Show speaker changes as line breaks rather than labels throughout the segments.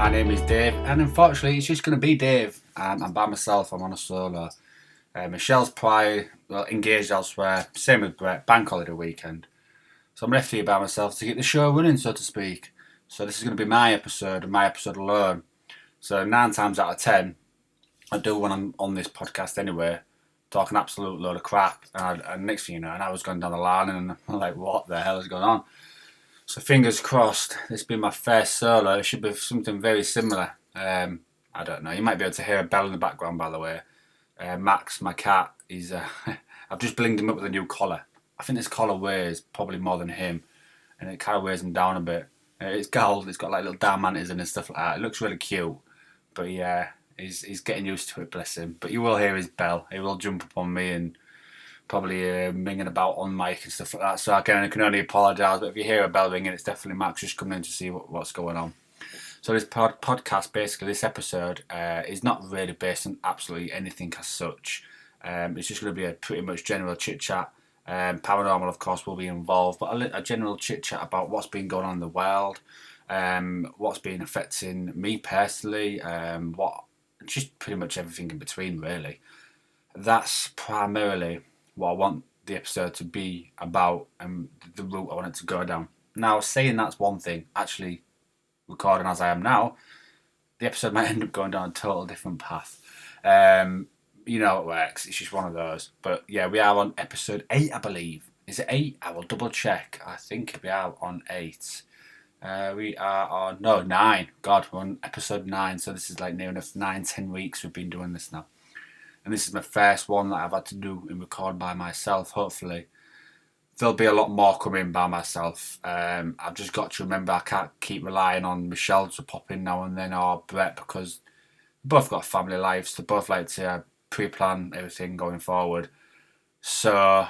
My name is Dave, and unfortunately, it's just going to be Dave. I'm by myself. I'm on a solo. Michelle's probably engaged elsewhere. Same with Brett. Bank holiday weekend, so I'm left here by myself to get the show running, so to speak. So this is going to be my episode, and my episode alone. So 9 times out of 10, I do when I'm on this podcast anyway, talking absolute load of crap. And next thing you know, and I was going down the line, and I'm like, what the hell is going on? So fingers crossed, this has been my first solo. It should be something very similar. I don't know. You might be able to hear a bell in the background, by the way. Max, my cat, he's. I've just blinged him up with a new collar. I think this collar weighs probably more than him, and it kind of weighs him down a bit. It's gold. It's got like little diamantes in and stuff like that. It looks really cute, but yeah, he's getting used to it. Bless him. But you will hear his bell. He will jump up on me and probably minging about on mic and stuff like that. So I can only apologise, but if you hear a bell ringing, it's definitely Max just coming in to see what's going on. So this podcast, basically, this episode is not really based on absolutely anything as such. It's just going to be a pretty much general chit-chat. Paranormal, of course, will be involved, but a general chit-chat about what's been going on in the world, what's been affecting me personally, just pretty much everything in between, really. That's primarily what I want the episode to be about and the route I want it to go down. Now, saying that's one thing, actually recording as I am now, the episode might end up going down a total different path. You know how it works, it's just one of those. But yeah, we are on episode 8, I believe. Is it 8? I will double check. I think we are on 8. We are on, 9. God, we're on episode 9, so this is like near enough 9-10 weeks we've been doing this now. And this is my first one that I've had to do and record by myself, hopefully. There'll be a lot more coming by myself. I've just got to remember I can't keep relying on Michelle to pop in now and then, or Brett, because they both got family lives. They both like to pre-plan everything going forward. So,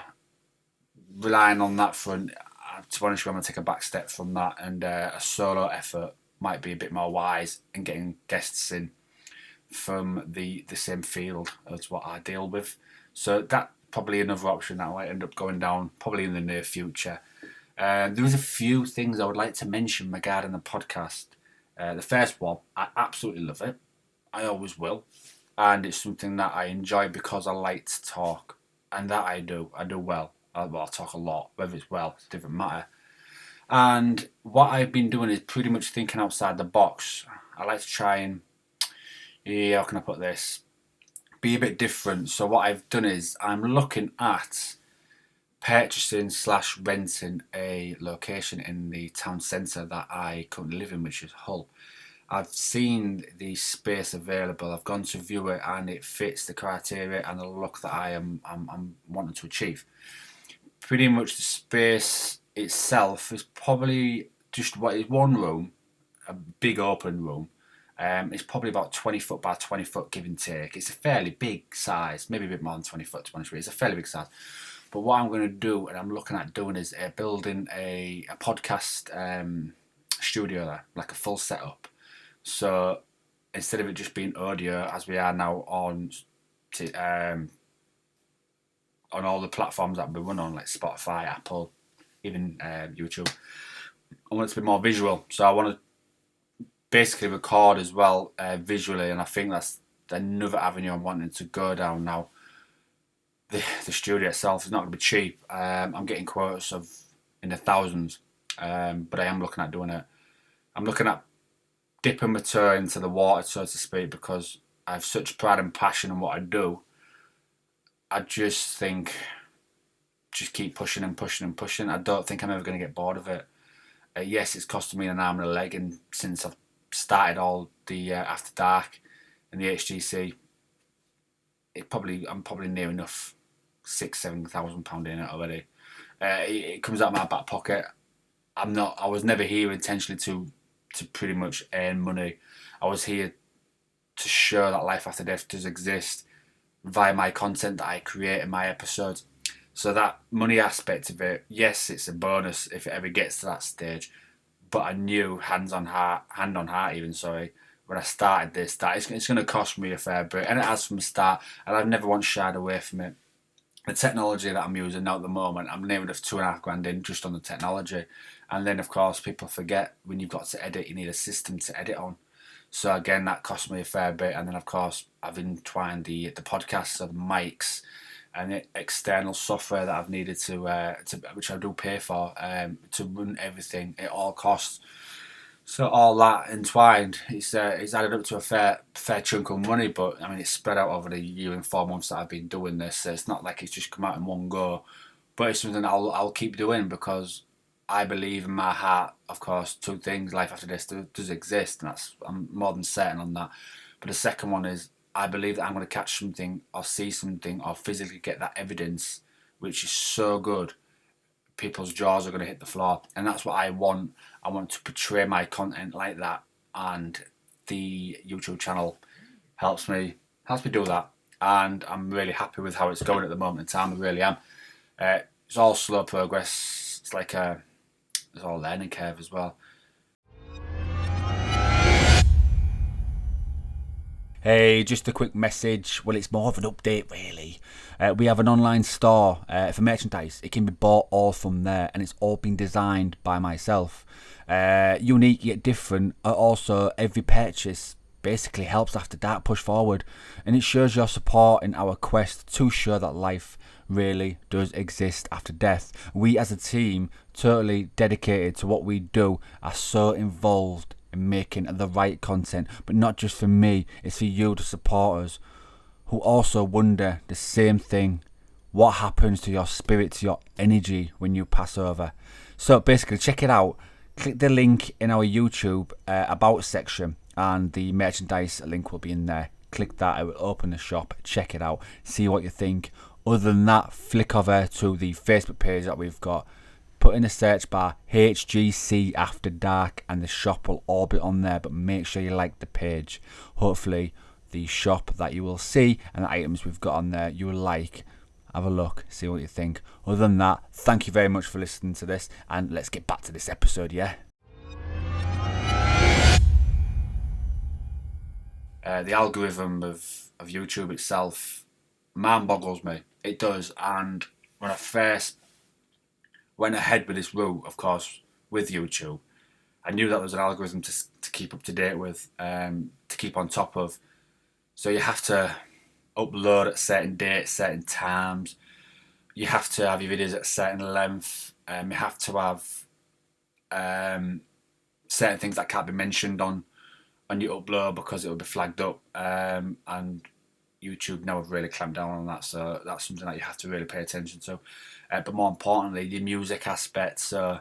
relying on that front, to be honest, I'm going to take a back step from that, and a solo effort might be a bit more wise in getting guests in from the same field as what I deal with. So that probably another option that I might end up going down probably in the near future. There is a few things I would like to mention regarding the podcast. The first one, I absolutely love it. I always will. And it's something that I enjoy because I like to talk. And that I do. I do well. I talk a lot. Whether it's well, it doesn't matter. And what I've been doing is pretty much thinking outside the box. I like to try and how can I put this? Be a bit different. So what I've done is I'm looking at purchasing / renting a location in the town centre that I currently live in, which is Hull. I've seen the space available. I've gone to view it, and it fits the criteria and the look that I'm wanting to achieve. Pretty much the space itself is probably just what is one room, a big open room. It's probably about 20 foot by 20 foot, give and take. It's a fairly big size, maybe a bit more than 20 foot, 23. It's a fairly big size. But what I'm going to do, and I'm looking at doing, is building a podcast studio there, like a full setup. So instead of it just being audio, as we are now on all the platforms that we run on, like Spotify, Apple, even YouTube, I want it to be more visual. So I want to basically record as well visually, and I think that's another avenue I'm wanting to go down now. The studio itself is not going to be cheap. I'm getting quotes of in the thousands, but I am looking at doing it. I'm looking at dipping my toe into the water, so to speak, because I have such pride and passion in what I do. I just think, just keep pushing and pushing and pushing. I don't think I'm ever going to get bored of it. Yes, it's costing me an arm and a leg, and since I've started all the After Dark and the HGC, I'm probably near enough £6,000-7,000 in it already. It comes out of my back pocket. I was never here intentionally to pretty much earn money. I was here to show that life after death does exist via my content that I create in my episodes. So that money aspect of it, yes, it's a bonus if it ever gets to that stage. But I knew, hand on heart, when I started this, that it's going to cost me a fair bit, and it has from the start, and I've never once shied away from it. The technology that I'm using now at the moment, I'm near enough £2,500 in just on the technology. And then, of course, people forget when you've got to edit, you need a system to edit on. So again, that cost me a fair bit. And then of course I've entwined the podcasts, so the mics and the external software that I've needed to which I do pay for, to run everything. It all costs. So all that entwined, it's added up to a fair chunk of money. But I mean, it's spread out over the year and 4 months that I've been doing this. So it's not like it's just come out in one go. But it's something I'll keep doing because I believe in my heart. Of course, two things: life after this does exist, and I'm more than certain on that. But the second one is I believe that I'm going to catch something or see something or physically get that evidence, which is so good. People's jaws are going to hit the floor, and that's what I want. I want to portray my content like that, and the YouTube channel helps me do that. And I'm really happy with how it's going at the moment in time. I really am. It's all slow progress. It's like it's all learning curve as well. Hey, just a quick message. Well, it's more of an update, really. We have an online store for merchandise. It can be bought all from there, and it's all been designed by myself. Unique yet different. Also, every purchase basically helps After Dark push forward, and it shows your support in our quest to show that life really does exist after death. We as a team, totally dedicated to what we do, are so involved in making the right content, but not just for me, it's for you, the supporters, who also wonder the same thing. What happens to your spirit, to your energy when you pass over? So basically, check it out. Click the link in our YouTube about section, and the merchandise link will be in there. Click that, it will open the shop, check it out, see what you think. Other than that, flick over to the Facebook page that we've got. Put in the search bar HGC After Dark, and the shop will all be on there. But make sure you like the page. Hopefully the shop that you will see and the items we've got on there you will like. Have a look, see what you think. Other than that, thank you very much for listening to this, and let's get back to this episode, yeah? The algorithm of YouTube itself man boggles me. It does. And when I first went ahead with this route, of course, with YouTube, I knew that there was an algorithm to keep up to date with, to keep on top of. So you have to upload at certain dates, certain times. You have to have your videos at a certain length. You have to have certain things that can't be mentioned on your upload because it will be flagged up. And YouTube now have really clamped down on that, so that's something that you have to really pay attention to. But more importantly, the music aspect. So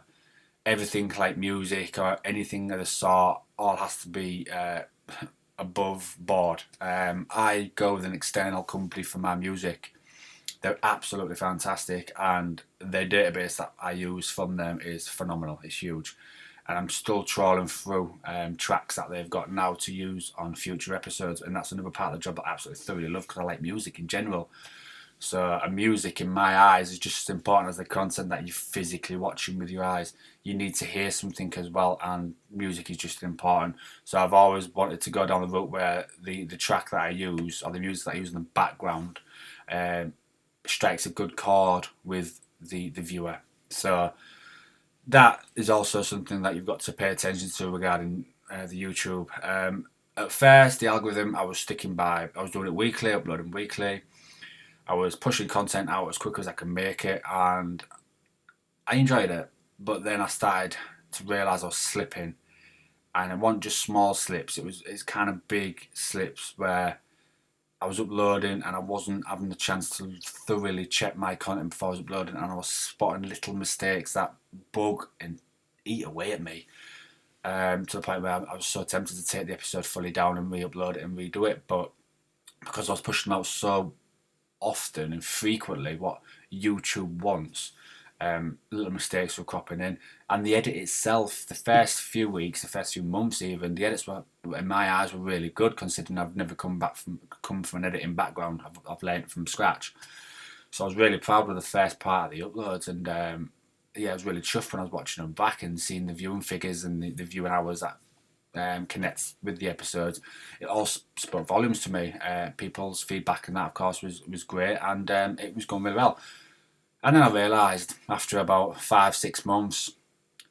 everything like music or anything of the sort, all has to be above board. I go with an external company for my music. They're absolutely fantastic, and their database that I use from them is phenomenal. It's huge, and I'm still trawling through tracks that they've got now to use on future episodes, and that's another part of the job that I absolutely thoroughly love because I like music in general. So music in my eyes is just as important as the content that you're physically watching with your eyes. You need to hear something as well, and music is just important. So I've always wanted to go down the route where the track that I use or the music that I use in the background strikes a good chord with the viewer. So that is also something that you've got to pay attention to regarding the YouTube. At first, the algorithm I was sticking by, I was doing it weekly, uploading weekly. I was pushing content out as quick as I can make it, and I enjoyed it. But then I started to realise I was slipping, and it wasn't just small slips. It's kind of big slips where I was uploading and I wasn't having the chance to thoroughly check my content before I was uploading, and I was spotting little mistakes that bug and eat away at me. To the point where I was so tempted to take the episode fully down and re-upload it and redo it, but because I was pushing them out so often and frequently, what YouTube wants, little mistakes were cropping in. And the edit itself, the first few weeks, the first few months even, the edits were, in my eyes, were really good considering I've never come from an editing background. I've learned from scratch. So I was really proud of the first part of the uploads, and I was really chuffed when I was watching them back and seeing the viewing figures and the viewing hours that connects with the episodes. It all spoke volumes to me. People's feedback and that, of course, was great, and it was going really well. And then I realised after about 5-6 months,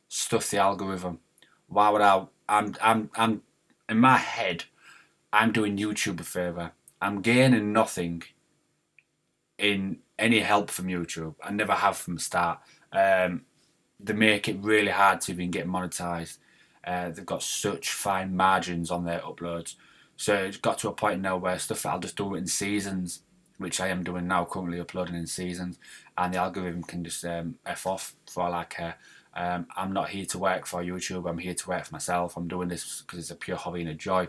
stuff the algorithm. Why would I'm in my head, I'm doing YouTube a favour. I'm gaining nothing in any help from YouTube. I never have from the start. They make it really hard to even get monetized. They've got such fine margins on their uploads. So it's got to a point now where stuff that I'll just do it in seasons, which I am doing now, currently uploading in seasons, and the algorithm can just F off for all I care. I'm not here to work for YouTube, I'm here to work for myself. I'm doing this because it's a pure hobby and a joy.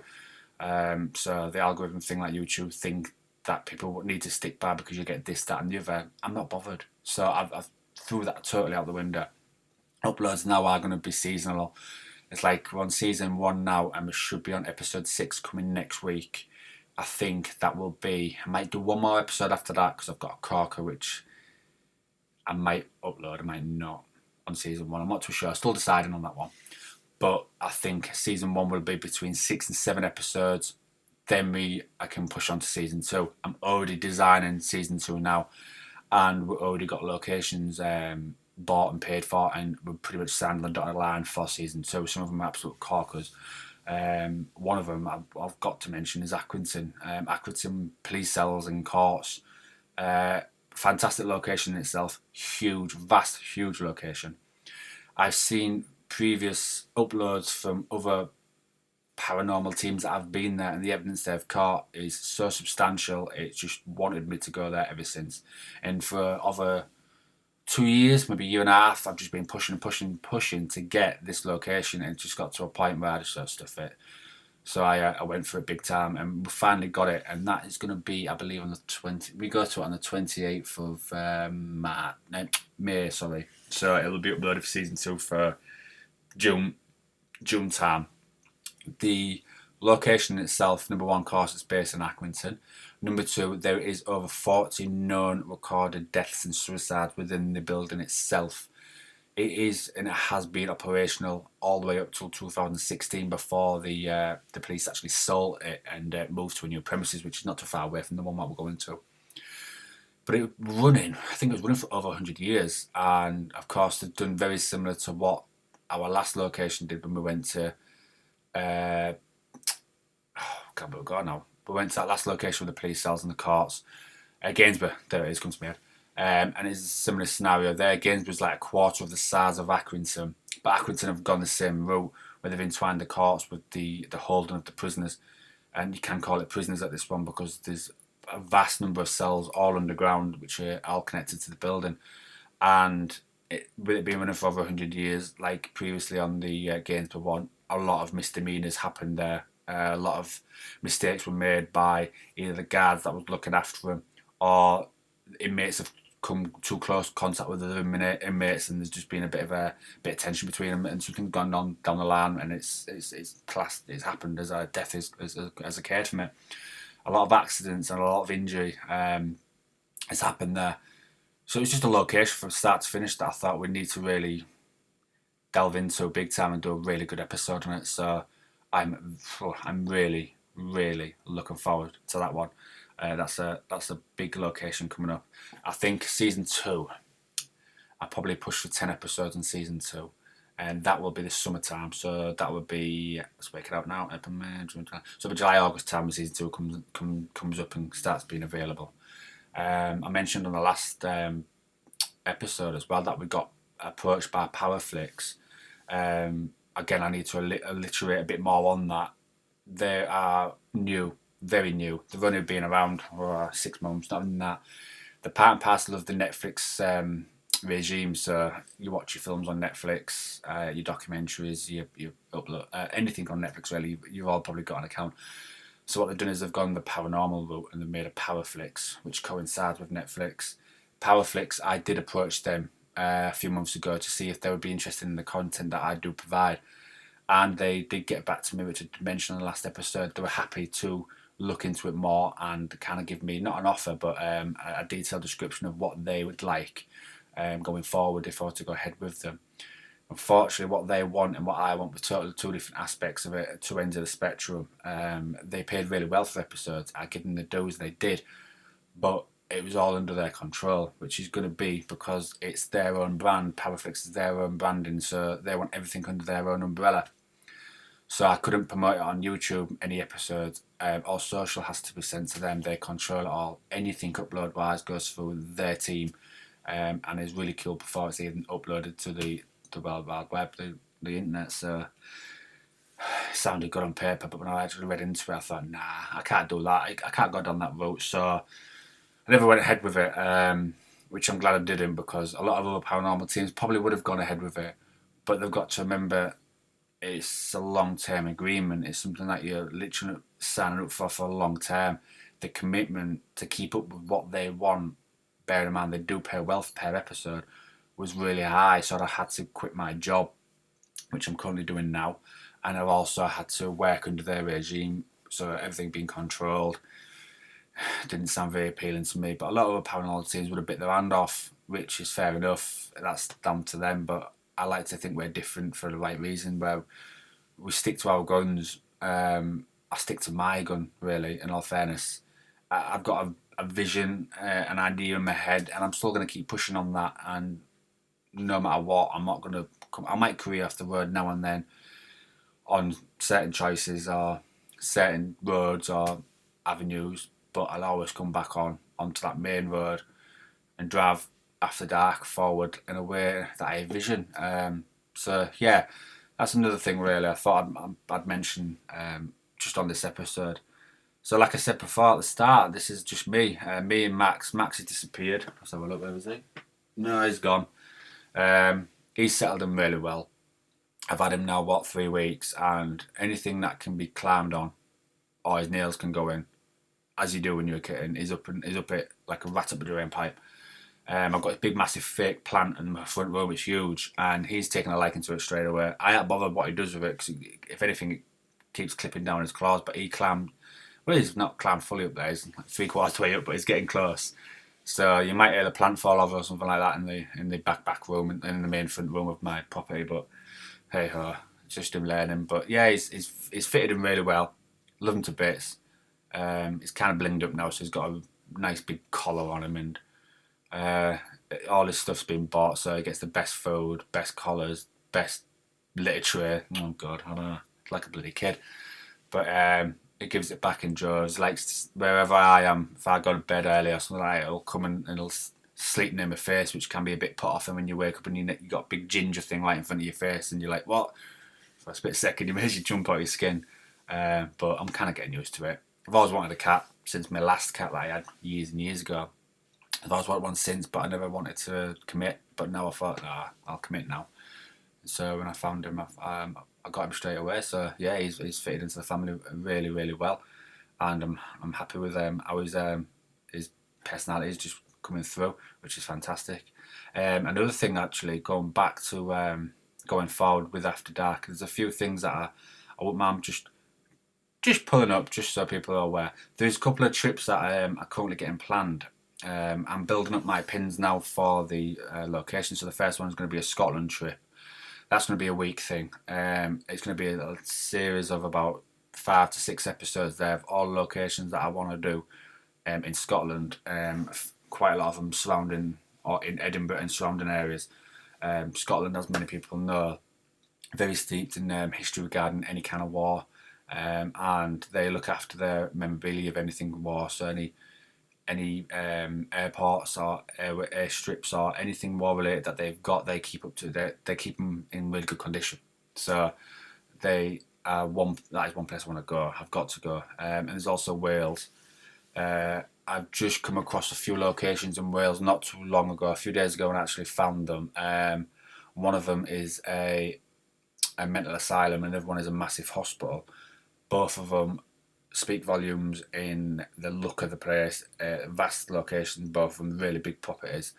So the algorithm thing like YouTube think that people need to stick by because you get this, that and the other. I'm not bothered. So I've threw that totally out the window. Uploads now are going to be seasonal. It's like we're on season 1 now and we should be on episode 6 coming next week. I think that will be, I might do one more episode after that because I've got a corker which I might upload, I might not on season 1. I'm not too sure, still deciding on that one. But I think season 1 will be between 6 and 7 episodes. Then I can push on to season 2. I'm already designing season 2 now, and we've already got locations bought and paid for, and we're pretty much signed on the dotted line for season 2. Some of them are absolute corkers. One of them I've got to mention is Accrington. Accrington police cells and courts. Fantastic location in itself. Huge, vast, huge location. I've seen previous uploads from other paranormal teams that have been there, and the evidence they've caught is so substantial. It's just wanted me to go there ever since. And for over 2 years, maybe a year and a half, I've just been pushing to get this location, and it just got to a point where I just sort of stuff it. So I went for it big time, and we finally got it, and that is going to be, I believe, on the 20. We go to it on the 28th of May. Sorry, so it will be uploaded for season 2 for June time. The location itself, number 1, course, it's based in Accrington. Number 2, there is over 40 known recorded deaths and suicides within the building itself. It is and it has been operational all the way up till 2016 before the police actually sold it and moved to a new premises, which is not too far away from the one that we're going to. But I think it was running for over 100 years, and of course they've done very similar to what our last location did when we went to can't believe we're gone now. We went to that last location with the police cells and the courts. Gainsborough, there it is, comes to me head. And it's a similar scenario there. Gainsborough's like a quarter of the size of Accrington, but Accrington have gone the same route where they've entwined the courts with the holding of the prisoners. And you can call it prisoners at this one because there's a vast number of cells all underground which are all connected to the building. And with it being running for over 100 years, like previously on the Gainsborough one, a lot of misdemeanours happened there. A lot of mistakes were made by either the guards that was looking after them, or inmates have come too close contact with other inmates, and there's just been a bit of tension between them, and something's gone on down the line, and it's classed, it's happened as a death as occurred from it. A lot of accidents and a lot of injury has happened there. So it's just a location from start to finish that I thought we need to really delve into big time and do a really good episode on it. So I'm really, really looking forward to that one. That's a big location coming up. I think season 2, I'll probably push for 10 episodes in season 2, and that will be the summertime. So that would be, let's wake it up now. So the July, August time when season 2 comes up and starts being available. I mentioned on the last episode as well that we got approached by Powerflix. Again, I need to alliterate a bit more on that. They are new, very new. They've only been around for 6 months, not even that. They're part and parcel of the Netflix regime. So you watch your films on Netflix, your documentaries, you upload anything on Netflix really. You've all probably got an account. So what they've done is they've gone the paranormal route and they've made a Powerflix, which coincides with Netflix. Powerflix, I did approach them a few months ago to see if they would be interested in the content that I do provide, and they did get back to me, which I mentioned in the last episode. They were happy to look into it more and kind of give me not an offer but a detailed description of what they would like going forward if I were to go ahead with them. Unfortunately, what they want and what I want were totally two different aspects of it, two ends of the spectrum. They paid really well for episodes. I give them the dues they did, but it was all under their control, which is going to be because it's their own brand. Powerflix is their own branding, so they want everything under their own umbrella. So I couldn't promote it on YouTube, any episodes. All social has to be sent to them. They control it all. Anything upload-wise goes through their team, and is really cool before it's even uploaded to the World Wide Web, the internet. So it sounded good on paper, but when I actually read into it, I thought, nah, I can't do that. I can't go down that route. So I never went ahead with it, which I'm glad I didn't, because a lot of other paranormal teams probably would have gone ahead with it. But they've got to remember it's a long-term agreement. It's something that you're literally signing up for a long term. The commitment to keep up with what they want, bearing in mind they do pay well per episode, was really high. So I had to quit my job, which I'm currently doing now, and I've also had to work under their regime. So everything being controlled didn't sound very appealing to me. But a lot of paranormal teams would have bit their hand off, which is fair enough. That's down to them. But I like to think we're different for the right reason, where we stick to our guns. I stick to my gun, really, in all fairness. I've got a vision, an idea in my head, and I'm still going to keep pushing on that. And no matter what, I'm not going to come. I might career off the road now and then on certain choices or certain roads or avenues, but I'll always come back onto that main road and drive after dark forward in a way that I envision. So yeah, that's another thing really I thought I'd mention just on this episode. So like I said before at the start, this is just me. Me and Max. Max has disappeared. Let's have a look. Where was he? No, he's gone. He's settled in really well. I've had him now, 3 weeks, and anything that can be climbed on or his nails can go in, as you do when you're a kitten, he's up it like a rat up a drain pipe. I've got a big massive fake plant in my front room, it's huge, and he's taken a liking to it straight away. I ain't bothered what he does with it, because if anything, it keeps clipping down his claws, but he climbed, well, he's not climbed fully up there, he's like 3/4 way up, but he's getting close. So you might hear the plant fall over or something like that in the back room, in the main front room of my property, but hey ho, it's just him learning. But yeah, he's fitted him really well, love him to bits. He's kind of blinged up now, so he's got a nice big collar on him, and uh, all his stuff's been bought, so he gets the best food, best collars, best literature. Oh god, I don't know, it's like a bloody kid. But he gives it back in droves. Likes wherever I am, if I go to bed early or something like that, he'll come and he'll sleep near my face, which can be a bit put off. And when you wake up and you got a big ginger thing right in front of your face, and you're like, what? For a split second, it makes you jump out of your skin. But I'm kind of getting used to it. I've always wanted a cat since my last cat that I had years and years ago. I've always wanted one since, but I never wanted to commit. But now I thought, nah, I'll commit now. So when I found him, I got him straight away. So yeah, he's fitted into the family really, really well, and I'm happy with how his personality is just coming through, which is fantastic. Another thing, actually, going back to going forward with After Dark, there's a few things that I wouldn't mind just pulling up, just so people are aware. There's a couple of trips that are currently getting planned. I'm building up my pins now for the location. So the first one is going to be a Scotland trip. That's going to be a week thing. It's going to be a series of about 5 to 6 episodes there of all locations that I want to do in Scotland. Quite a lot of them surrounding, or in Edinburgh and surrounding areas. Scotland, as many people know, very steeped in history regarding any kind of war, and they look after their memorabilia of anything war. So any airports or airstrips or anything war related that they've got, they keep up to. They keep them in really good condition. So that is one place I want to go. I've got to go. And there's also Wales. I've just come across a few locations in Wales not too long ago, a few days ago, and actually found them. One of them is a mental asylum, and the other one is a massive hospital. Both of them speak volumes in the look of the place. Vast locations, both of them really big properties,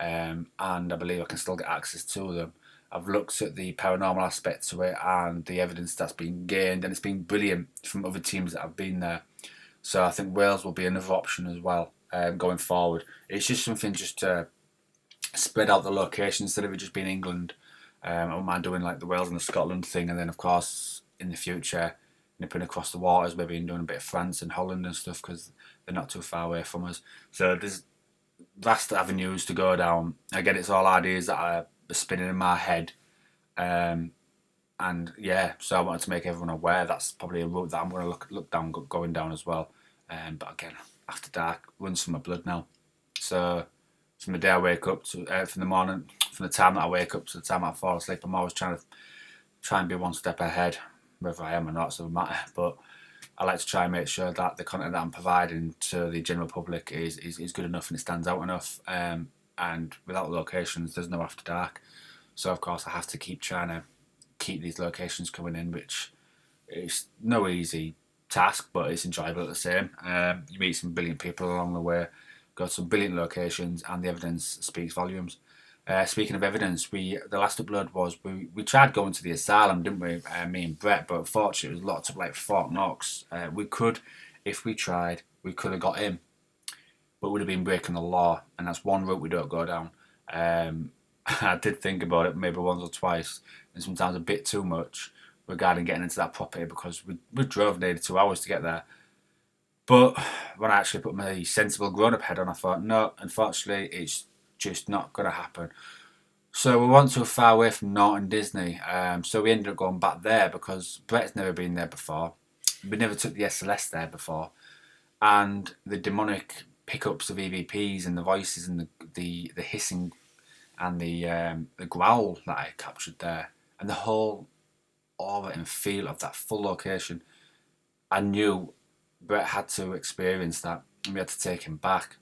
and I believe I can still get access to them. I've looked at the paranormal aspect to it and the evidence that's been gained, and it's been brilliant from other teams that have been there. So I think Wales will be another option as well going forward. It's just something just to spread out the location instead of it just being England. I don't mind doing like the Wales and the Scotland thing, and then of course in the future nipping across the waters, maybe doing a bit of France and Holland and stuff, because they're not too far away from us. So there's vast avenues to go down. Again, it's all ideas that are spinning in my head. And yeah, so I wanted to make everyone aware that's probably a route that I'm going to look down going down as well. But again, after dark runs through my blood now. So from the day I wake up to from the morning, from the time that I wake up to the time I fall asleep, I'm always try and be one step ahead, whether I am or not, so it doesn't matter. But I like to try and make sure that the content that I'm providing to the general public is good enough and it stands out enough. And without locations, there's no after dark. So of course I have to keep trying to keep these locations coming in, which is no easy task, but it's enjoyable at the same. You meet some brilliant people along the way, go to some brilliant locations, and the evidence speaks volumes. Speaking of evidence, the last upload was we tried going to the asylum, didn't we? Me and Brett, but unfortunately it was locked up like Fort Knox. We could, if we tried, we could have got in, but would have been breaking the law, and that's one route we don't go down. I did think about it maybe once or twice, and sometimes a bit too much regarding getting into that property because we drove nearly 2 hours to get there. But when I actually put my sensible grown up head on, I thought, no, unfortunately, it's just not going to happen. So we weren't too far away from Norton Disney, so we ended up going back there because Brett's never been there before. We never took the SLS there before, and the demonic pickups of EVPs and the voices and the hissing and the growl that I captured there, and the whole aura and feel of that full location, I knew Brett had to experience that, and we had to take him back.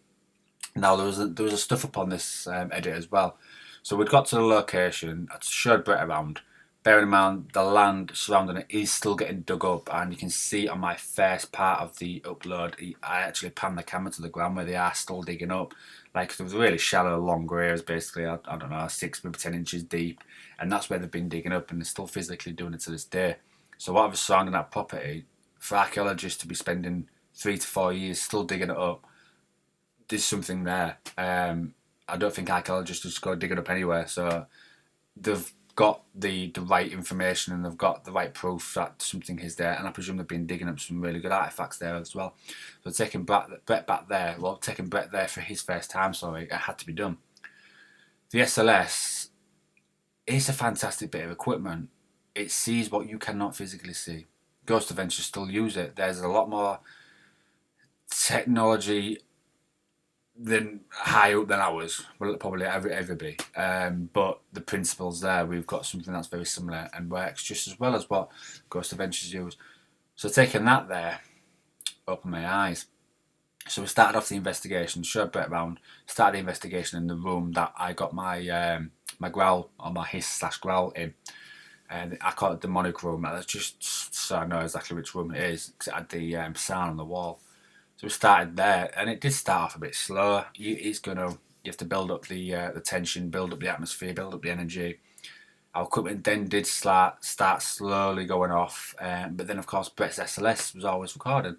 Now there was a stuff up on this edit as well. So we'd got to the location. I showed Brett around. Bearing in mind the land surrounding it is still getting dug up, and you can see on my first part of the upload, I actually panned the camera to the ground where they are still digging up. Like there was really shallow, long graves, basically. I don't know, 6 maybe 10 inches deep, and that's where they've been digging up, and they're still physically doing it to this day. So whatever's surrounding that property, for archaeologists to be spending 3 to 4 years still digging it up, there's something there. I don't think archaeologists just go dig it up anywhere. So they've got the right information and they've got the right proof that something is there. And I presume they've been digging up some really good artifacts there as well. So taking Brett back there, well, taking Brett there for his first time, sorry, it had to be done. The SLS is a fantastic bit of equipment. It sees what you cannot physically see. Ghost Adventures still use it. There's a lot more technology than high up than ours. Will probably ever be. But the principles there, we've got something that's very similar and works just as well as what Ghost Adventures use. So taking that there opened my eyes. So we started off the investigation, showed Brett around, started the investigation in the room that I got my my growl or my hiss/growl in. And I call it the demonic room. That's just so I know exactly which room it is because it had the sign on the wall. So we started there, and it did start off a bit slow. You have to build up the tension, build up the atmosphere, build up the energy. Our equipment then did start slowly going off, but then of course Brett's SLS was always recording,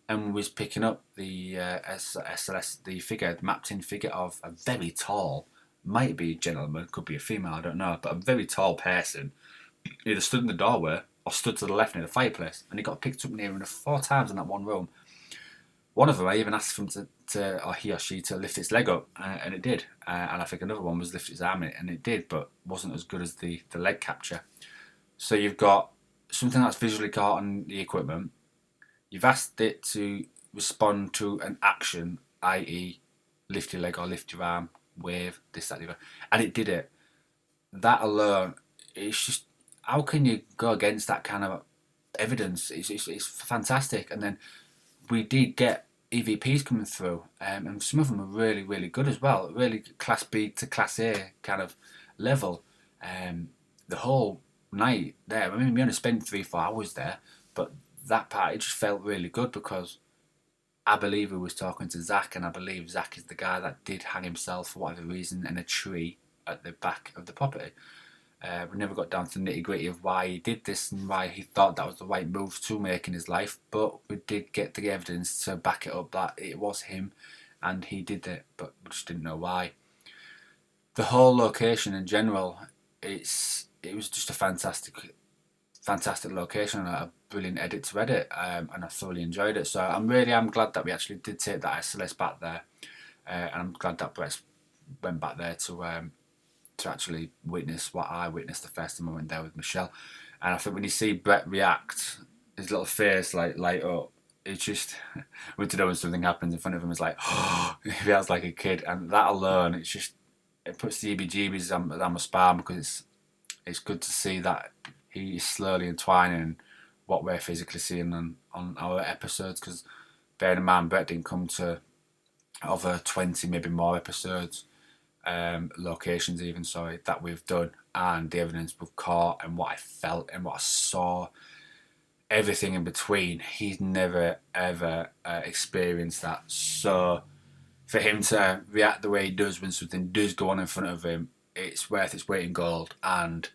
and was picking up the SLS, the mapped-in figure of a very tall, might be a gentleman, could be a female, I don't know, but a very tall person, either stood in the doorway or stood to the left near the fireplace, and he got picked up near enough 4 times in that one room. One of them, I even asked him or he or she, to lift its leg up, and it did. And I think another one was lift its arm, and it did, but wasn't as good as the leg capture. So you've got something that's visually caught on the equipment. You've asked it to respond to an action, i.e., lift your leg or lift your arm, wave, this, that, the other, and it did it. That alone, it's just, how can you go against that kind of evidence? It's fantastic. And then we did get EVPs coming through, and some of them are really, really good as well. Really Class B to Class A kind of level. The whole night there, I mean, we only spent 3-4 hours there, but that part, it just felt really good because I believe we was talking to Zach, and I believe Zach is the guy that did hang himself for whatever reason in a tree at the back of the property. We never got down to the nitty gritty of why he did this and why he thought that was the right move to make in his life, but we did get the evidence to back it up that it was him and he did it, but we just didn't know why. The whole location in general, it was just a fantastic location and a brilliant edit to edit, and I thoroughly enjoyed it. So I'm glad that we actually did take that SLS back there, and I'm glad that Brett went back there to to actually witness what I witnessed the first time I went there with Michelle. And I think when you see Brett react, his little face like light up, it's just when to know when something happens in front of him, it's like, oh, he feels like a kid, and that alone, it puts the EBGBs down my spine, because it's good to see that he is slowly entwining what we're physically seeing on our episodes, because bearing in mind Brett didn't come to over 20, maybe more episodes, locations even, sorry, that we've done, and the evidence we've caught, and what I felt and what I saw, everything in between. He's never ever experienced that. So for him to react the way he does when something does go on in front of him, it's worth its weight in gold. And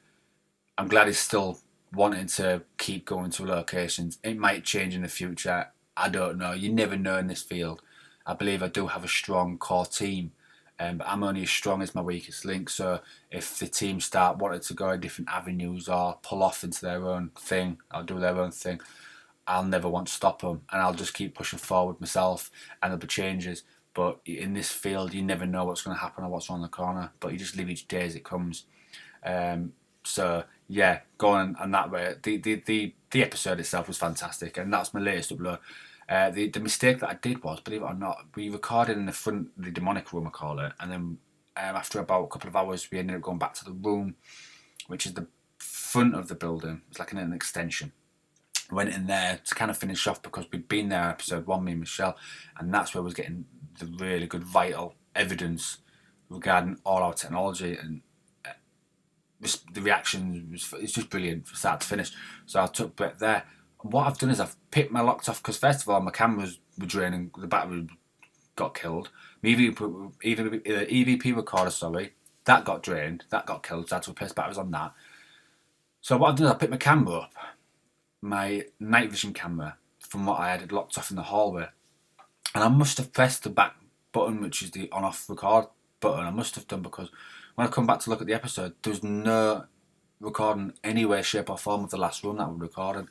I'm glad he's still wanting to keep going to locations. It might change in the future. I don't know. You never know in this field. I believe I do have a strong core team, but I'm only as strong as my weakest link. So if the team start wanting to go in different avenues or pull off into their own thing or do their own thing, I'll never want to stop them, and I'll just keep pushing forward myself, and there'll be changes. But in this field, you never know what's going to happen or what's around the corner. But you just live each day as it comes. So yeah, going on that way. The episode itself was fantastic, and that's my latest upload. The mistake that I did was, believe it or not, we recorded in the front, the demonic room I call it, and then after about a couple of hours, we ended up going back to the room, which is the front of the building. It's like an extension. Went in there to kind of finish off, because we'd been there episode 1, me and Michelle, and that's where we was getting the really good vital evidence regarding all our technology, and the reaction it's just brilliant from start to finish. So I took Brett there. And what I've done is I've picked my locks off, because first of all my cameras were draining, the battery got killed. My EVP recorder, sorry, that got drained, that got killed, so I had to replace batteries on that. So what I've done is I picked my camera up, my night vision camera, from what I had locked off in the hallway, and I must have pressed the back button, which is the on-off record button. I must have done, because when I come back to look at the episode, there was no recording any way, shape or form of the last one that we recorded.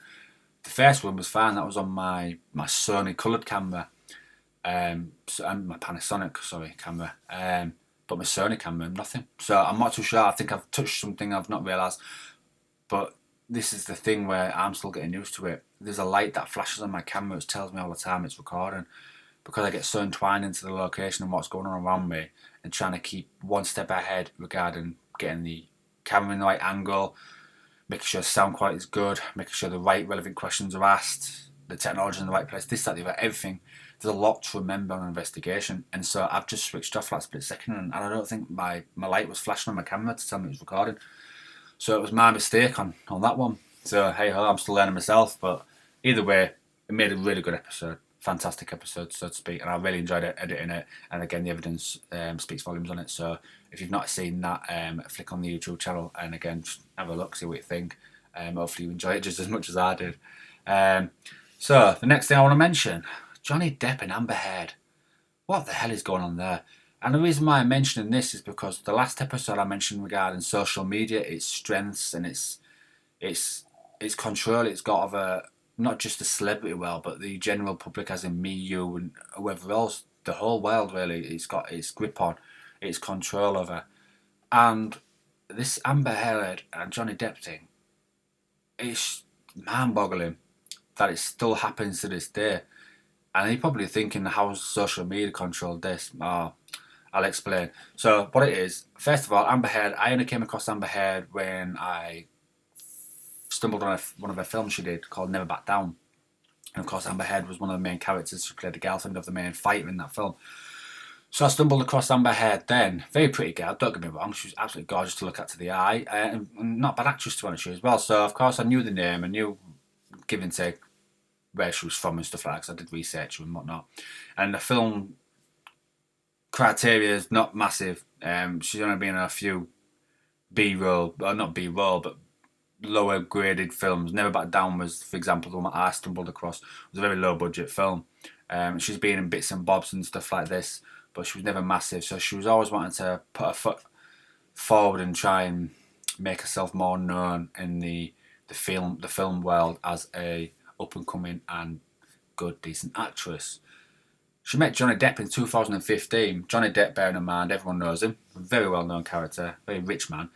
The first one was fine. That was on my Sony coloured camera, and my Panasonic camera, but my Sony camera, nothing. So I'm not too sure. I think I've touched something I've not realised, but this is the thing where I'm still getting used to it. There's a light that flashes on my camera which tells me all the time it's recording, because I get so entwined into the location and what's going on around me, and trying to keep one step ahead regarding getting the camera in the right angle, making sure the sound quality is good, making sure the right relevant questions are asked, the technology in the right place, this, that, the other, everything. There's a lot to remember on an investigation, and so I've just switched off for that split second, and I don't think my light was flashing on my camera to tell me it was recording. So it was my mistake on that one. So hey ho, I'm still learning myself, but either way, it made a really good episode. Fantastic episode, so to speak, and I really enjoyed editing it. And again, the evidence speaks volumes on it. So if you've not seen that, flick on the YouTube channel and again, just have a look, see what you think. Hopefully you enjoy it just as much as I did. So the next thing I want to mention, Johnny Depp and Amber Heard. What the hell is going on there? And the reason why I'm mentioning this is because the last episode I mentioned regarding social media, its strengths and its control it's got over not just the celebrity world, but the general public, as in me, you, and whoever else, the whole world really. It's got its grip on, its control over, and this Amber Heard and Johnny Depp thing, it's mind-boggling that it still happens to this day. And you're probably thinking, how's social media controlled this? Oh, I'll explain. So what it is, first of all, Amber Heard, I only came across Amber Heard when I stumbled on one of her films she did called Never Back Down. And of course, Amber Heard was one of the main characters. She played the girlfriend of the main fighter in that film. So I stumbled across Amber Heard then. Very pretty girl, don't get me wrong. She was absolutely gorgeous to look at to the eye. And not bad actress to be honest as well. So of course I knew the name. I knew, give and take, where she was from and stuff like that, because I did research and whatnot. And the film criteria is not massive. She's only been in a few B-roll, well, not B-roll, but lower graded films. Never Back Down was, for example, the one that I stumbled across. It was a very low budget film. She's been in bits and bobs and stuff like this, but she was never massive. So she was always wanting to put her foot forward and try and make herself more known in the film world as a up and coming and good, decent actress. She met Johnny Depp in 2015. Johnny Depp, bearing in mind, everyone knows him. A very well known character, very rich man.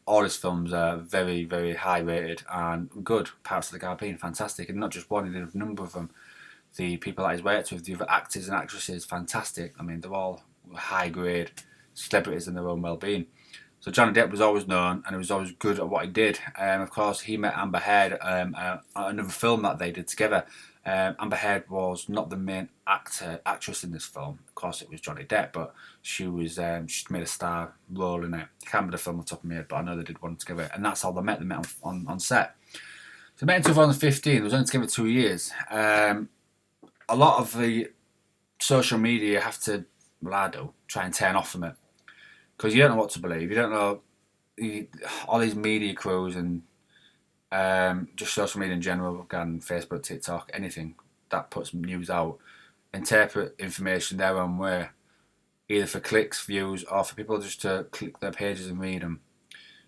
All his films are very, very high rated and good. Pirates of the Caribbean, fantastic. And not just one, he did a number of them. The people that he's worked with, the other actors and actresses, fantastic. I mean, they're all high grade celebrities in their own well being. So Johnny Depp was always known and he was always good at what he did. Of course, he met Amber Heard at another film that they did together. Amber Heard was not the main actress in this film. Of course, it was Johnny Depp, but she was she made a star role in it. I can't remember the film on top of my head, but I know they did one together, and that's how they met. They met on set. So they met in 2015. They was only together 2 years. A lot of the social media have to, well, I do, try and turn off from it because you don't know what to believe. You don't know all these media crews and just social media in general, again, Facebook, TikTok, anything that puts news out, interpret information their own way, either for clicks, views, or for people just to click their pages and read them.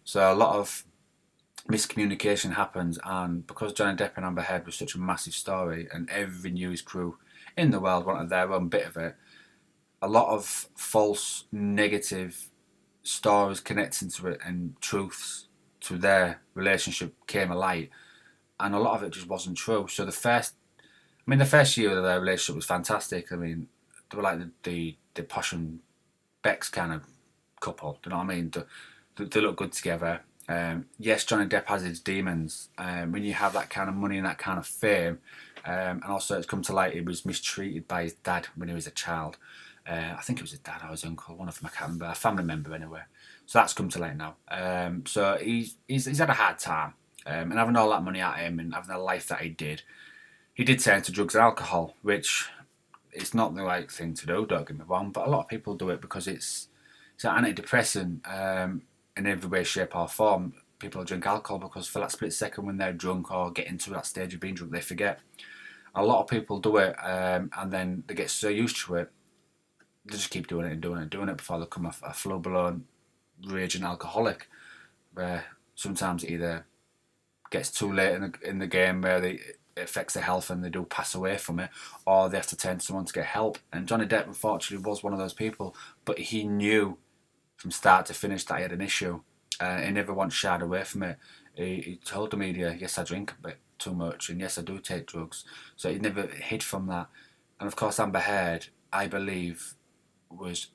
So a lot of miscommunication happens, and because Johnny Depp and Amber Heard was such a massive story, and every news crew in the world wanted their own bit of it, a lot of false, negative stories connecting to it and truths to their relationship came alight, and a lot of it just wasn't true. So the first year of their relationship was fantastic. I mean, they were like the Posh and Bex kind of couple. Do you know what I mean? They look good together. Yes, Johnny Depp has his demons. When you have that kind of money and that kind of fame, and also it's come to light he was mistreated by his dad when he was a child. I think it was his dad or his uncle, one of them, I can't remember, a family member anyway. So that's come to light now. So he's had a hard time, and having all that money at him and having the life that he did turn to drugs and alcohol, which it's not the right thing to do. Don't get me wrong, but a lot of people do it because it's an antidepressant in every way, shape or form. People drink alcohol because for that split second when they're drunk or get into that stage of being drunk, they forget. A lot of people do it, and then they get so used to it, they just keep doing it and doing it and doing it before they become a full-blown raging alcoholic, where sometimes it either gets too late in the game where it affects their health and they do pass away from it, or they have to turn to someone to get help. And Johnny Depp, unfortunately, was one of those people, but he knew from start to finish that he had an issue. He never once shied away from it. He told the media, yes, I drink a bit too much, and yes, I do take drugs. So he never hid from that. And of course, Amber Heard, I believe, was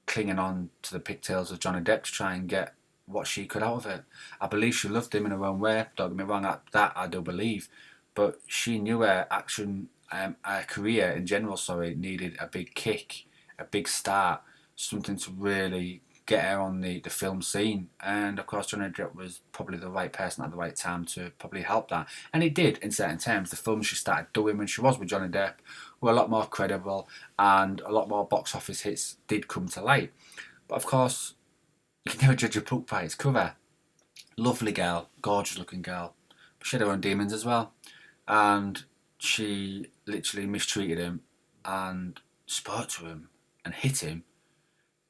clinging on to the pigtails of Johnny Depp to try and get what she could out of it. I believe she loved him in her own way. Don't get me wrong, that I do believe. But she knew her her career in general, needed a big kick, a big start, something to really get her on the film scene. And of course, Johnny Depp was probably the right person at the right time to probably help that. And he did in certain terms. The films she started doing when she was with Johnny Depp were a lot more credible and a lot more box office hits did come to light. But of course, you can never judge a book by its cover. Lovely girl, gorgeous looking girl. But she had her own demons as well. And she literally mistreated him and spoke to him and hit him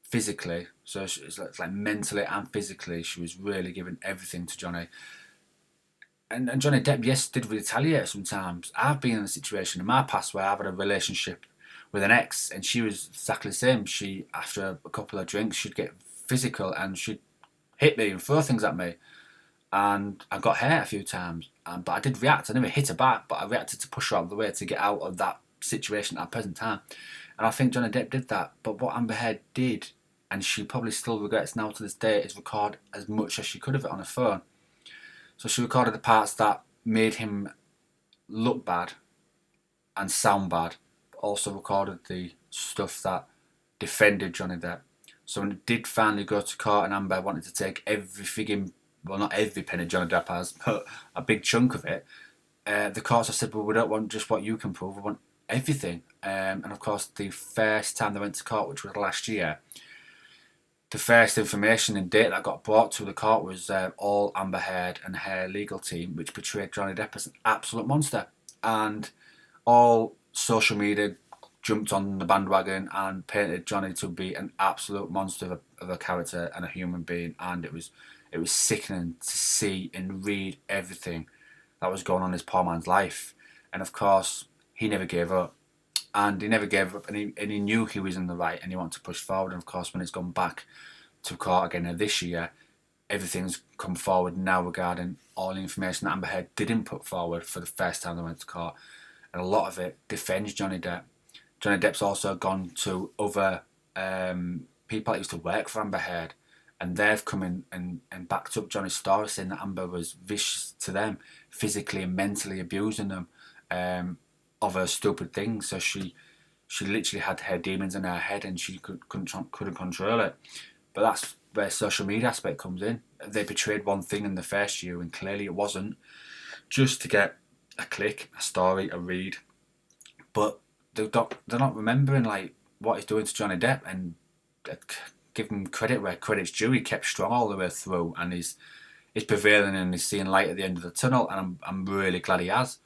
physically. So it's like mentally and physically, she was really giving everything to Johnny. And Johnny Depp, yes, did retaliate sometimes. I've been in a situation in my past where I've had a relationship with an ex, and she was exactly the same. She, after a couple of drinks, she'd get physical and she'd hit me and throw things at me. And I got hurt a few times, but I did react. I never hit her back, but I reacted to push her out of the way to get out of that situation at that present time. And I think Johnny Depp did that. But what Amber Heard did, and she probably still regrets now to this day, is record as much as she could of it on her phone. So she recorded the parts that made him look bad and sound bad, but also recorded the stuff that defended Johnny Depp. So when it did finally go to court and Amber wanted to take every frigging, well, not every penny Johnny Depp has, but a big chunk of it, the courts have said, well, we don't want just what you can prove, we want everything. And of course, the first time they went to court, which was last year, the first information and data that got brought to the court was all Amber Heard and her legal team, which portrayed Johnny Depp as an absolute monster. And all social media jumped on the bandwagon and painted Johnny to be an absolute monster of a character and a human being. And it was sickening to see and read everything that was going on in this poor man's life. And of course, he never gave up. and he never gave up, and he knew he was in the right, and he wanted to push forward. And of course, when it's gone back to court again this year, everything's come forward now regarding all the information that Amber Heard didn't put forward for the first time they went to court, and a lot of it defends Johnny Depp. Johnny Depp's also gone to other people that used to work for Amber Heard, and they've come in and backed up Johnny's story, saying that Amber was vicious to them, physically and mentally abusing them of her stupid things. So she literally had her demons in her head, and she couldn't control it. But that's where social media aspect comes in. They portrayed one thing in the first year, and clearly it wasn't, just to get a click, a story, a read. But they're not remembering like what he's doing to Johnny Depp, and give him credit where credit's due. He kept strong all the way through, and he's prevailing, and he's seeing light at the end of the tunnel, and I'm really glad he has.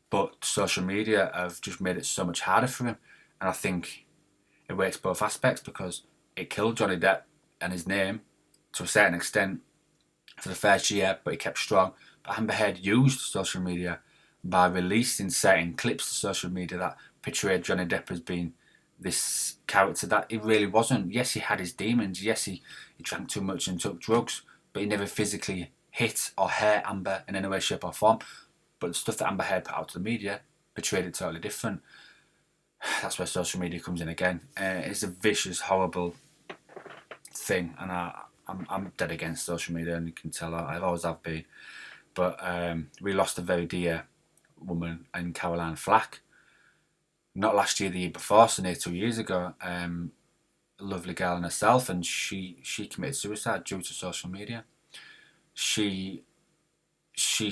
But social media have just made it so much harder for him, and I think it works both aspects, because it killed Johnny Depp and his name to a certain extent for the first year, but he kept strong. But Amber Heard used social media by releasing certain clips to social media that portrayed Johnny Depp as being this character that he really wasn't. Yes, he had his demons. Yes, he drank too much and took drugs, but he never physically hit or hurt Amber in any way, shape or form. But the stuff that Amber Heard put out to the media portrayed it totally different. That's where social media comes in again. It's a vicious, horrible thing, and I'm dead against social media, and you can tell I always have been. But we lost a very dear woman in Caroline Flack. Not last year, the year before, so near 2 years ago. A lovely girl in herself, and she committed suicide due to social media. She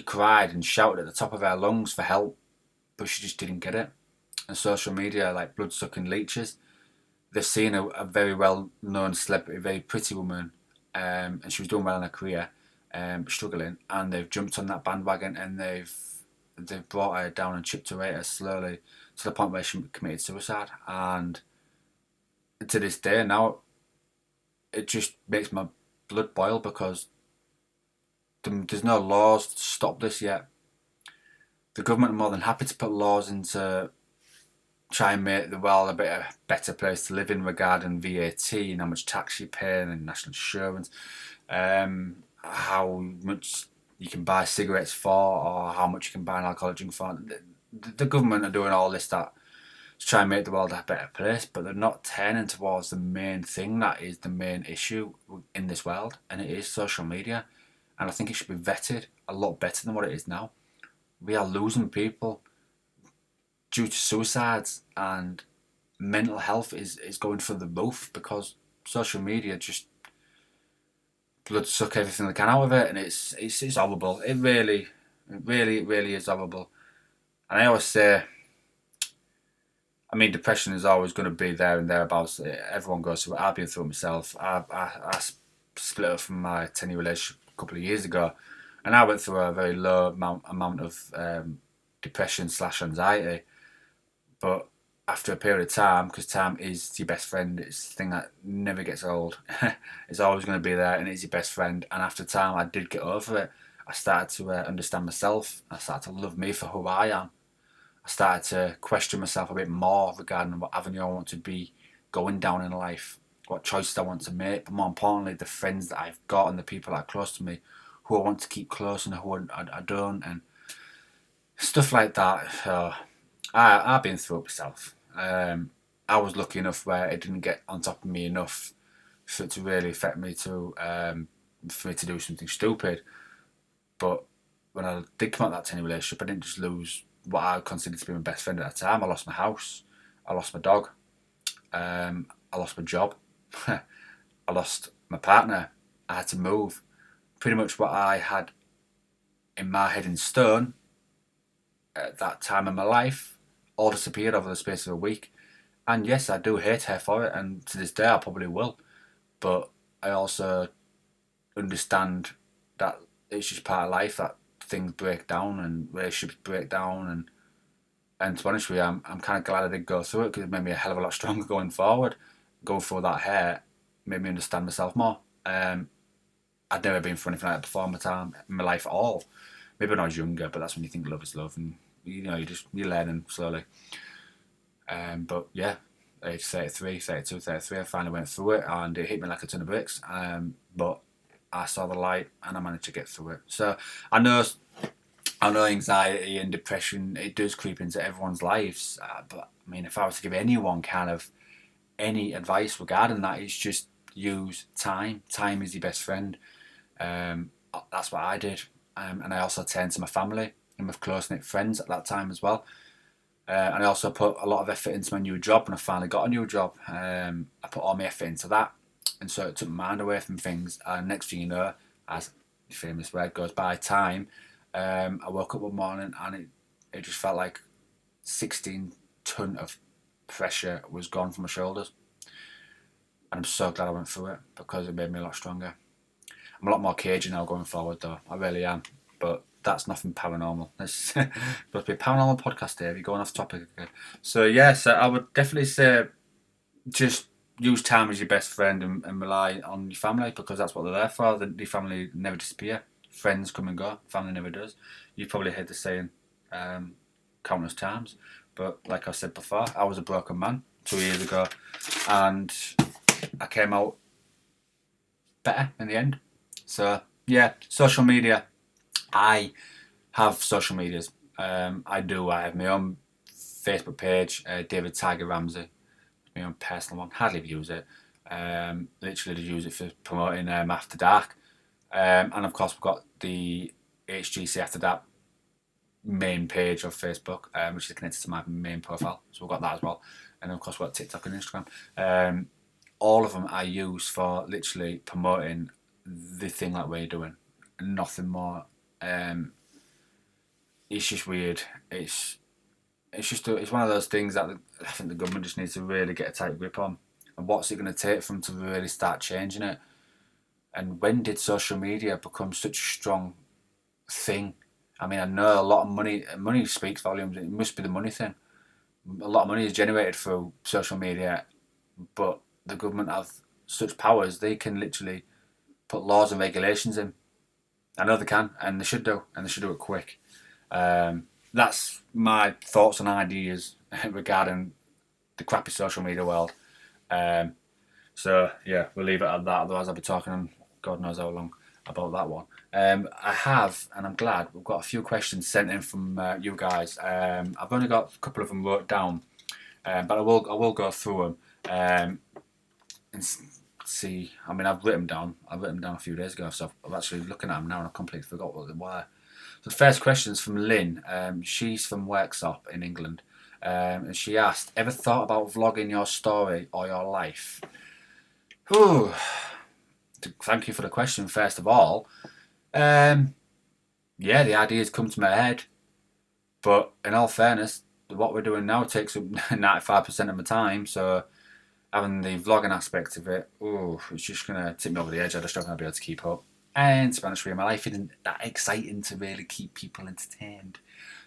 cried and shouted at the top of her lungs for help, but she just didn't get it. And social media, like blood-sucking leeches, they've seen a very well-known celebrity, a very pretty woman, and she was doing well in her career, struggling, and they've jumped on that bandwagon, and they've brought her down and chipped away at her slowly to the point where she committed suicide. And to this day now, it just makes my blood boil, because there's no laws to stop this yet. The government are more than happy to put laws in to try and make the world a better place to live in regarding VAT and how much tax you pay and national insurance, how much you can buy cigarettes for, or how much you can buy an alcoholic drink for. The government are doing all this to try and make the world a better place, but they're not turning towards the main thing that is the main issue in this world, and it is social media. And I think it should be vetted a lot better than what it is now. We are losing people due to suicides, and mental health is going through the roof, because social media just blood suck everything they can out of it, and it's horrible. It really is horrible. And I always say, I mean, depression is always going to be there and thereabouts. Everyone goes through it. I've been through it myself. I split up from my 10-year relationship a couple of years ago, and I went through a very low amount of depression / anxiety. But after a period of time, because time is your best friend, it's the thing that never gets old. It's always going to be there, and it's your best friend. And after time, I did get over it. I started to understand myself. I started to love me for who I am. I started to question myself a bit more regarding what avenue I want to be going down in life, what choices I want to make, but more importantly, the friends that I've got and the people that are close to me, who I want to keep close and who I don't, and stuff like that. I've been through it myself. I was lucky enough where it didn't get on top of me enough for it to really affect me for me to do something stupid. But when I did come out of that 10-year relationship, I didn't just lose what I considered to be my best friend at the time. I lost my house, I lost my dog, I lost my job, I lost my partner. I had to move. Pretty much what I had in my head in stone at that time in my life all disappeared over the space of a week. And yes, I do hate her for it, and to this day I probably will. But I also understand that it's just part of life, that things break down and relationships break down, and to be honest with you, I'm kind of glad I did go through it, because it made me a hell of a lot stronger going forward. Going through that hurt made me understand myself more. I'd never been through anything like that before in my life at all. Maybe when I was younger, but that's when you think love is love, and you're learning slowly. But yeah, age 33, 32, 33, I finally went through it, and it hit me like a ton of bricks. But I saw the light, and I managed to get through it. So I know anxiety and depression, it does creep into everyone's lives. But I mean, if I was to give anyone kind of any advice regarding that, it's just use time. Time is your best friend. That's what I did. And I also turned to my family and my close knit friends at that time as well. And I also put a lot of effort into my new job when I finally got a new job. I put all my effort into that. And so it took my mind away from things. And next thing you know, as the famous word goes by, time, I woke up one morning and it just felt like 16 ton of pressure was gone from my shoulders. And I'm so glad I went through it because it made me a lot stronger. I'm a lot more cagey now going forward though. I really am. But that's nothing paranormal. It's supposed to be a paranormal podcast here. You're going off topic again. So yeah, so I would definitely say just use time as your best friend and rely on your family because that's what they're there for. Your family never disappear. Friends come and go. Family never does. You've probably heard the saying countless times. But like I said before, I was a broken man 2 years ago and I came out better in the end. So yeah, social media. I have social medias. I do. I have my own Facebook page, David Tiger Ramsey. My own personal one. Hardly use it. Literally just use it for promoting After Dark. And of course we've got the HGC After Dark main page of Facebook, which is connected to my main profile. So we've got that as well. And of course we've got TikTok and Instagram. All of them I use for literally promoting the thing like we're doing. Nothing more. It's just weird. It's one of those things that I think the government just needs to really get a tight grip on. And what's it going to take for them to really start changing it? And when did social media become such a strong thing? I mean, I know a lot of money speaks volumes. It must be the money thing. A lot of money is generated through social media, but the government have such powers, they can literally put laws and regulations in. I know they can, and they should do, and they should do it quick. That's my thoughts and ideas regarding the crappy social media world. So yeah, we'll leave it at that. Otherwise, I'll be talking God knows how long about that one. I have, and I'm glad we've got a few questions sent in from you guys. I've only got a couple of them wrote down, but I will go through them and see. I mean, I've written them down a few days ago, so I'm actually looking at them now, and I completely forgot what they were. So the first question is from Lynn. She's from Worksop in England, and she asked, "Ever thought about vlogging your story or your life?" Whew. Thank you for the question. First of all, yeah, the ideas come to my head, but in all fairness, what we're doing now takes up 95% of my time, so having the vlogging aspect of it, it's just going to tip me over the edge. I just don't going to be able to keep up. And to be honest with you, my life isn't that exciting to really keep people entertained.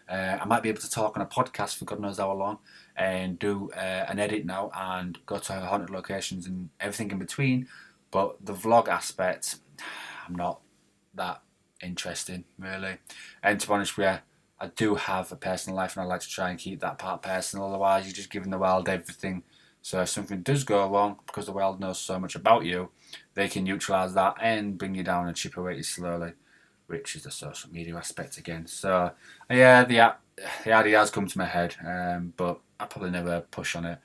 I might be able to talk on a podcast for God knows how long and do an edit now and go to haunted locations and everything in between. But the vlog aspect, I'm not that interested, really. And to be honest with you, I do have a personal life and I like to try and keep that part personal. Otherwise, you're just giving the world everything. So if something does go wrong, because the world knows so much about you, they can neutralise that and bring you down and chip away at you slowly, which is the social media aspect again. So yeah, the idea has come to my head, but I probably never push on it.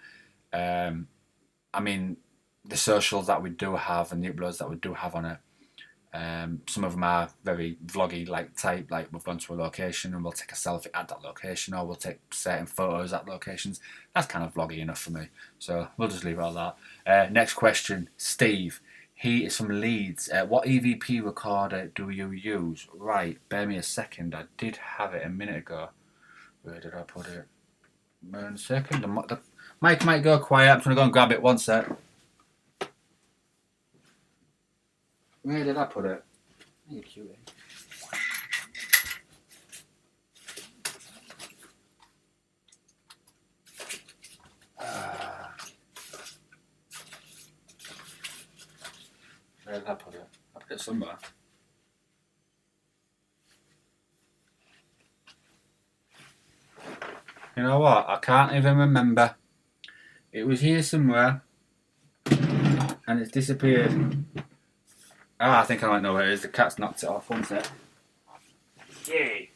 I mean, the socials that we do have and the uploads that we do have on it, some of them are very vloggy like type, like we've gone to a location and we'll take a selfie at that location or we'll take certain photos at locations. That's kind of vloggy enough for me, so we'll just leave it at that. Next question, Steve. He is from Leeds. What EVP recorder do you use? Right, bear me a second. I did have it a minute ago. Where did I put it? 1 second. The mic might go quiet. I'm just going to go and grab it. 1 sec. Where did I put it? You cutie. Where did I put it? I put it somewhere. You know what? I can't even remember. It was here somewhere, and it's disappeared. Ah, I think I might know where it is. The cat's knocked it off. One sec. Yay!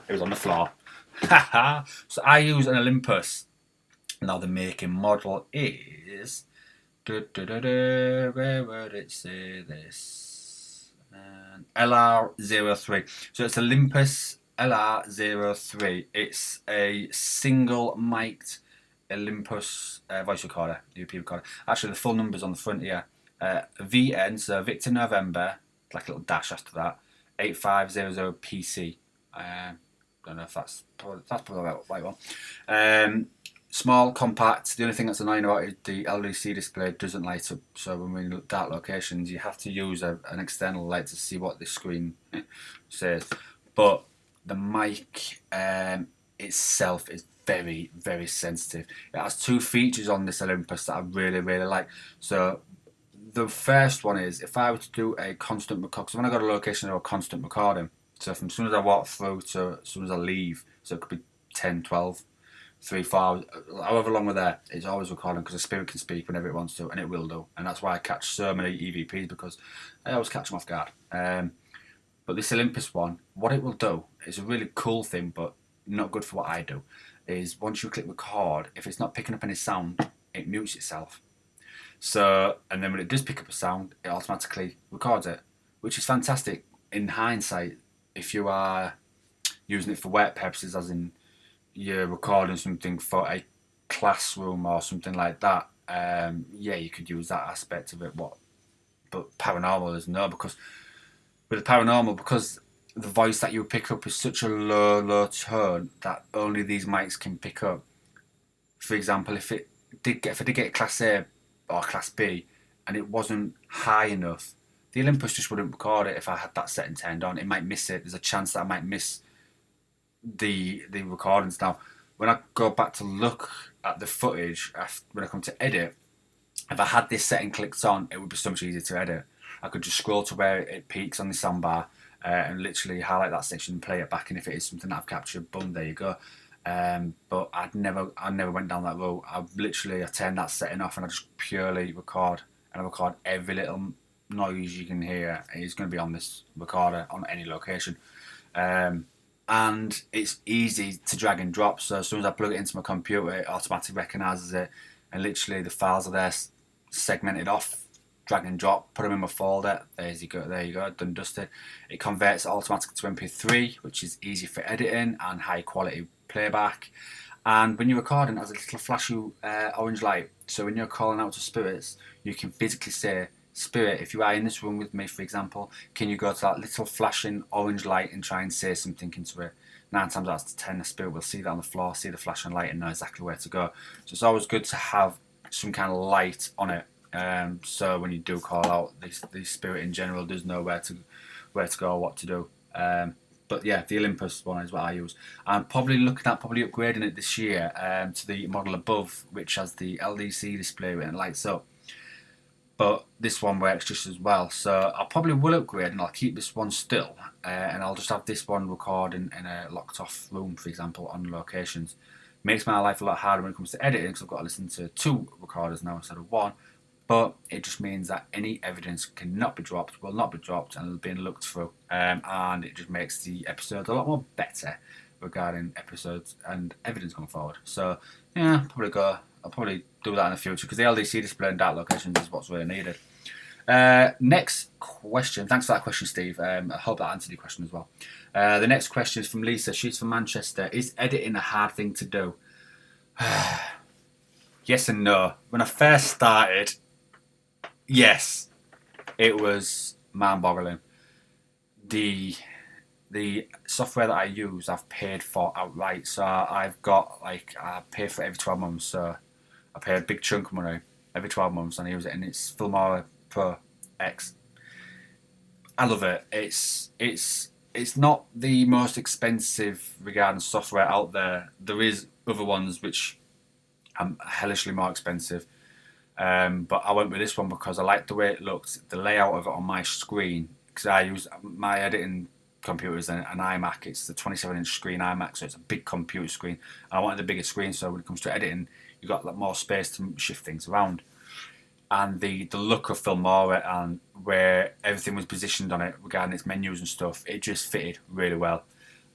It was on the floor. Haha. So I use an Olympus. Now the make and model is. Where would it say this? LR03. So it's Olympus LR03. It's a single mic'd Olympus voice recorder, UP recorder. Actually, the full number's on the front here. VN, so Victor November, like a little dash after that, 8500 PC. Don't know if that's probably the right one. Small, compact. The only thing that's annoying about it, the LCD display doesn't light up. So when we're in dark locations, you have to use an external light to see what the screen says. But the mic itself is very, very sensitive. It has two features on this Olympus that I really, really like. So the first one is if I were to do a constant record, because when I go to a location, I do a constant recording. So from as soon as I walk through to as soon as I leave, so it could be 10, 12, 3, 4 hours, however long we're there, it's always recording because the spirit can speak whenever it wants to, and it will do. And that's why I catch so many EVPs, because I always catch them off guard. But this Olympus one, what it will do, is a really cool thing, but not good for what I do, is once you click record, if it's not picking up any sound, it mutes itself. So, and then when it does pick up a sound, it automatically records it, which is fantastic in hindsight. If you are using it for work purposes, as in you're recording something for a classroom or something like that, yeah, you could use that aspect of it. But paranormal is no, because with the paranormal, because the voice that you pick up is such a low tone that only these mics can pick up. For example, if I did get a Class A or Class B and it wasn't high enough, the Olympus just wouldn't record it. If I had that setting turned on, it might miss it. There's a chance that I might miss the recordings. Now, when I go back to look at the footage, when I come to edit, if I had this setting clicked on, it would be so much easier to edit. I could just scroll to where it peaks on the soundbar and literally highlight that section and play it back. And if it is something that I've captured, boom, there you go. But I never went down that road. I turned that setting off and I just purely record, and I record every little noise you can hear. It's going to be on this recorder on any location. And it's easy to drag and drop. So as soon as I plug it into my computer, it automatically recognises it, and literally the files are there segmented off. Drag and drop, put them in my folder. There you go, done dusted. It converts automatically to MP3, which is easy for editing and high quality playback. And when you're recording, it has a little flashy orange light. So when you're calling out to spirits, you can physically say, "Spirit, if you are in this room with me, for example, can you go to that little flashing orange light and try and say something into it?" 9 times out of 10, the spirit will see that on the floor, see the flashing light, and know exactly where to go. So it's always good to have some kind of light on it. So when you do call out, the spirit in general does know where to go or what to do. But yeah, the Olympus one is what I use. I'm probably looking at upgrading it this year to the model above, which has the LCD display and lights up. But this one works just as well, so I probably will upgrade and I'll keep this one still, and I'll just have this one recording in a locked off room, for example, on locations. Makes my life a lot harder when it comes to editing, because I've got to listen to 2 recorders now instead of 1. But it just means that any evidence cannot be dropped, will not be dropped, and being looked through. And it just makes the episode a lot more better regarding episodes and evidence going forward. So yeah, I'll probably do that in the future, because the LCD display in dark locations is what's really needed. Next question. Thanks for that question, Steve. I hope that answered your question as well. The next question is from Lisa. She's from Manchester. Is editing a hard thing to do? Yes and no. When I first started, yes, it was mind-boggling. The software that I use, I've paid for outright. So I've got I pay for it every 12 months. So I pay a big chunk of money every 12 months and I use it, and it's Filmora Pro X. I love it. It's not the most expensive regarding software out there. There is other ones which are hellishly more expensive. But I went with this one because I liked the way it looked, the layout of it on my screen, because I use my editing computer is an iMac. It's the 27-inch screen iMac, so it's a big computer screen. And I wanted the bigger screen, so when it comes to editing, you've got like more space to shift things around. And the look of Filmora and where everything was positioned on it regarding its menus and stuff, it just fitted really well.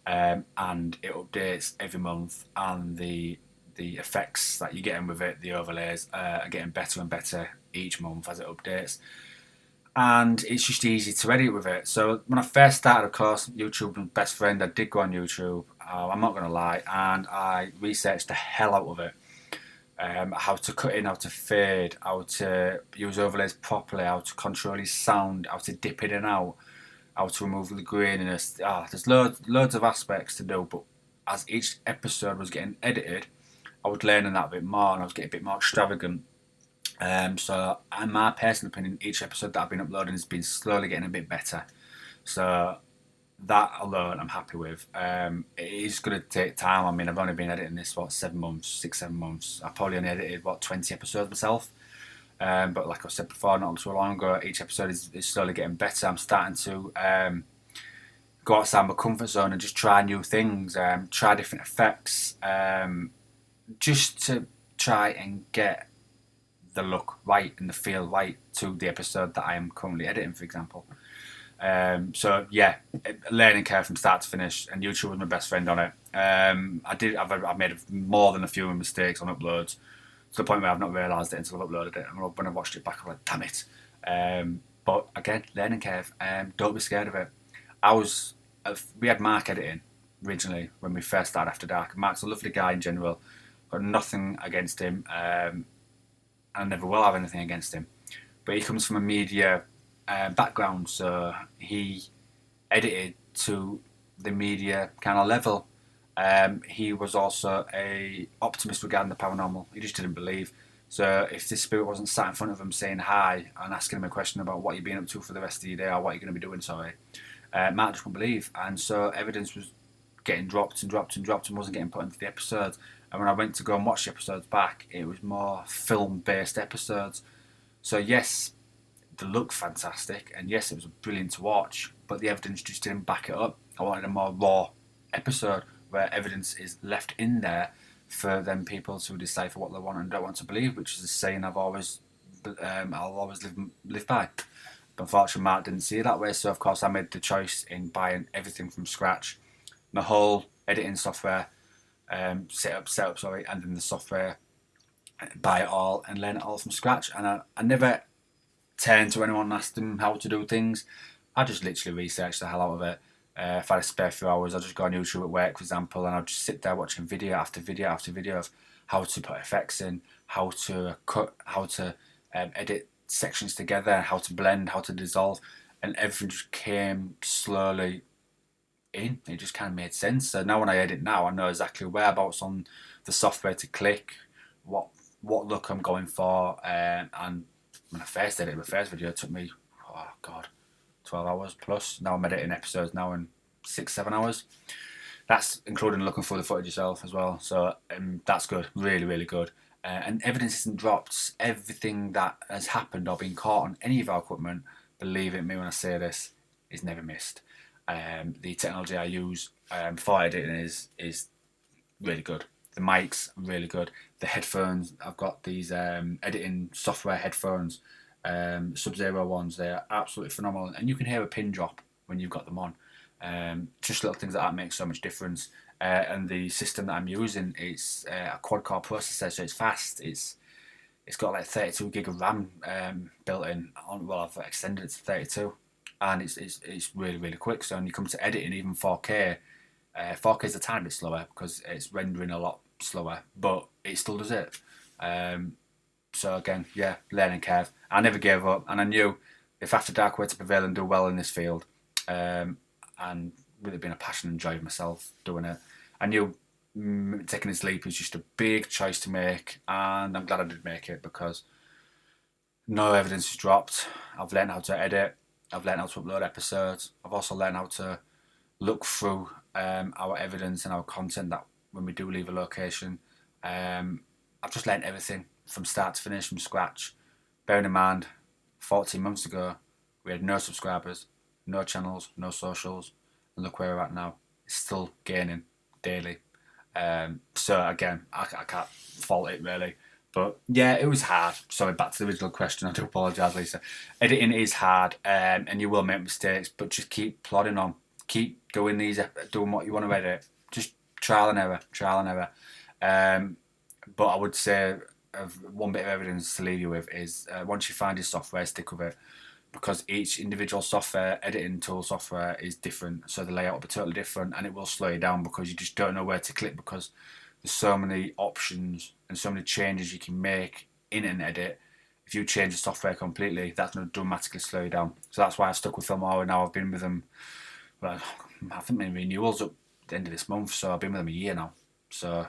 And it updates every month, and the effects that you're getting with it, the overlays, are getting better and better each month as it updates. And it's just easy to edit with it. So when I first started, of course, YouTube was my best friend. I did go on YouTube, I'm not going to lie, and I researched the hell out of it. How to cut in, how to fade, how to use overlays properly, how to control his sound, how to dip in and out, how to remove the graininess. There's loads of aspects to do, but as each episode was getting edited, I was learning that a bit more, and I was getting a bit more extravagant. So, in my personal opinion, each episode that I've been uploading has been slowly getting a bit better. So that alone, I'm happy with. It is going to take time. I mean, I've only been editing this 6-7 months. I probably only edited 20 episodes myself. But like I said before, not so long ago, each episode is slowly getting better. I'm starting to go outside my comfort zone and just try new things, try different effects, just to try and get the look right and the feel right to the episode that I am currently editing, for example. So yeah, learning curve from start to finish, and YouTube was my best friend on it. I've made more than a few mistakes on uploads, to the point where I've not realised it until I've uploaded it, and when I watched it back, I'm like, damn it. But again, learning curve. Don't be scared of it. We had Mark editing originally when we first started After Dark. Mark's a lovely guy in general. Got nothing against him. I never will have anything against him. But he comes from a media background, so he edited to the media kind of level. He was also a optimist regarding the paranormal. He just didn't believe. So if this spirit wasn't sat in front of him saying hi and asking him a question about what you're being up to for the rest of your day or what you're going to be doing, Mark just wouldn't believe. And so evidence was getting dropped and wasn't getting put into the episodes. And when I went to go and watch the episodes back, it was more film-based episodes. So yes, they looked fantastic, and yes, it was brilliant to watch, but the evidence just didn't back it up. I wanted a more raw episode where evidence is left in there for them people to decipher what they want and don't want to believe, which is a saying I'll always live by. But unfortunately, Mark didn't see it that way, so of course I made the choice in buying everything from scratch, the whole editing software, setup, and then the software, buy it all and learn it all from scratch. And I never turn to anyone and ask them how to do things. I just literally research the hell out of it. If I had a spare few hours, I'd just go on YouTube at work, for example, and I'd just sit there watching video after video after video of how to put effects in, how to cut, how to edit sections together, how to blend, how to dissolve, and everything just came slowly in. It just kind of made sense. So now when I edit now, I know exactly whereabouts on the software to click, what look I'm going for, and when I first edited my first video, it took me, 12 hours plus. Now I'm editing episodes now in 6-7 hours. That's including looking for the footage yourself as well. So that's good, really, really good. And evidence isn't dropped. Everything that has happened or been caught on any of our equipment, believe it me when I say this, is never missed. The technology I use for editing is really good. The mics are really good. The headphones, I've got these editing software headphones, Sub-Zero ones. They're absolutely phenomenal, and you can hear a pin drop when you've got them on. Just little things like that make so much difference. And the system that I'm using, it's a quad-core processor, so it's fast. It's got like 32 gig of RAM built in. Well, I've extended it to 32, and it's really, really quick. So when you come to editing, even 4K, 4K is a tiny bit slower because it's rendering a lot slower, but it still does it. So again, yeah, learning curve. I never gave up, and I knew if After Dark were to prevail and do well in this field, and really being a passion and joy of myself doing it, I knew taking this leap was just a big choice to make, and I'm glad I did make it because no evidence is dropped. I've learned how to edit. I've learned how to upload episodes. I've also learned how to look through our evidence and our content that when we do leave a location. I've just learned everything from start to finish, from scratch. Bearing in mind, 14 months ago, we had no subscribers, no channels, no socials, and look where we're at now. It's still gaining daily. So again, I can't fault it really. But yeah, it was hard. Sorry, back to the original question. I do apologise, Lisa. Editing is hard, and you will make mistakes, but just keep plodding on. Keep doing doing what you want to edit. Just trial and error, trial and error. But I would say one bit of evidence to leave you with is once you find your software, stick with it, because each individual software, editing tool software, is different. So the layout will be totally different, and it will slow you down because you just don't know where to click, because there's so many options and so many changes you can make in an edit. If you change the software completely, that's going to dramatically slow you down. So that's why I've stuck with Filmora now. I've been with them, well, I think my renewal's up at the end of this month, so I've been with them a year now. So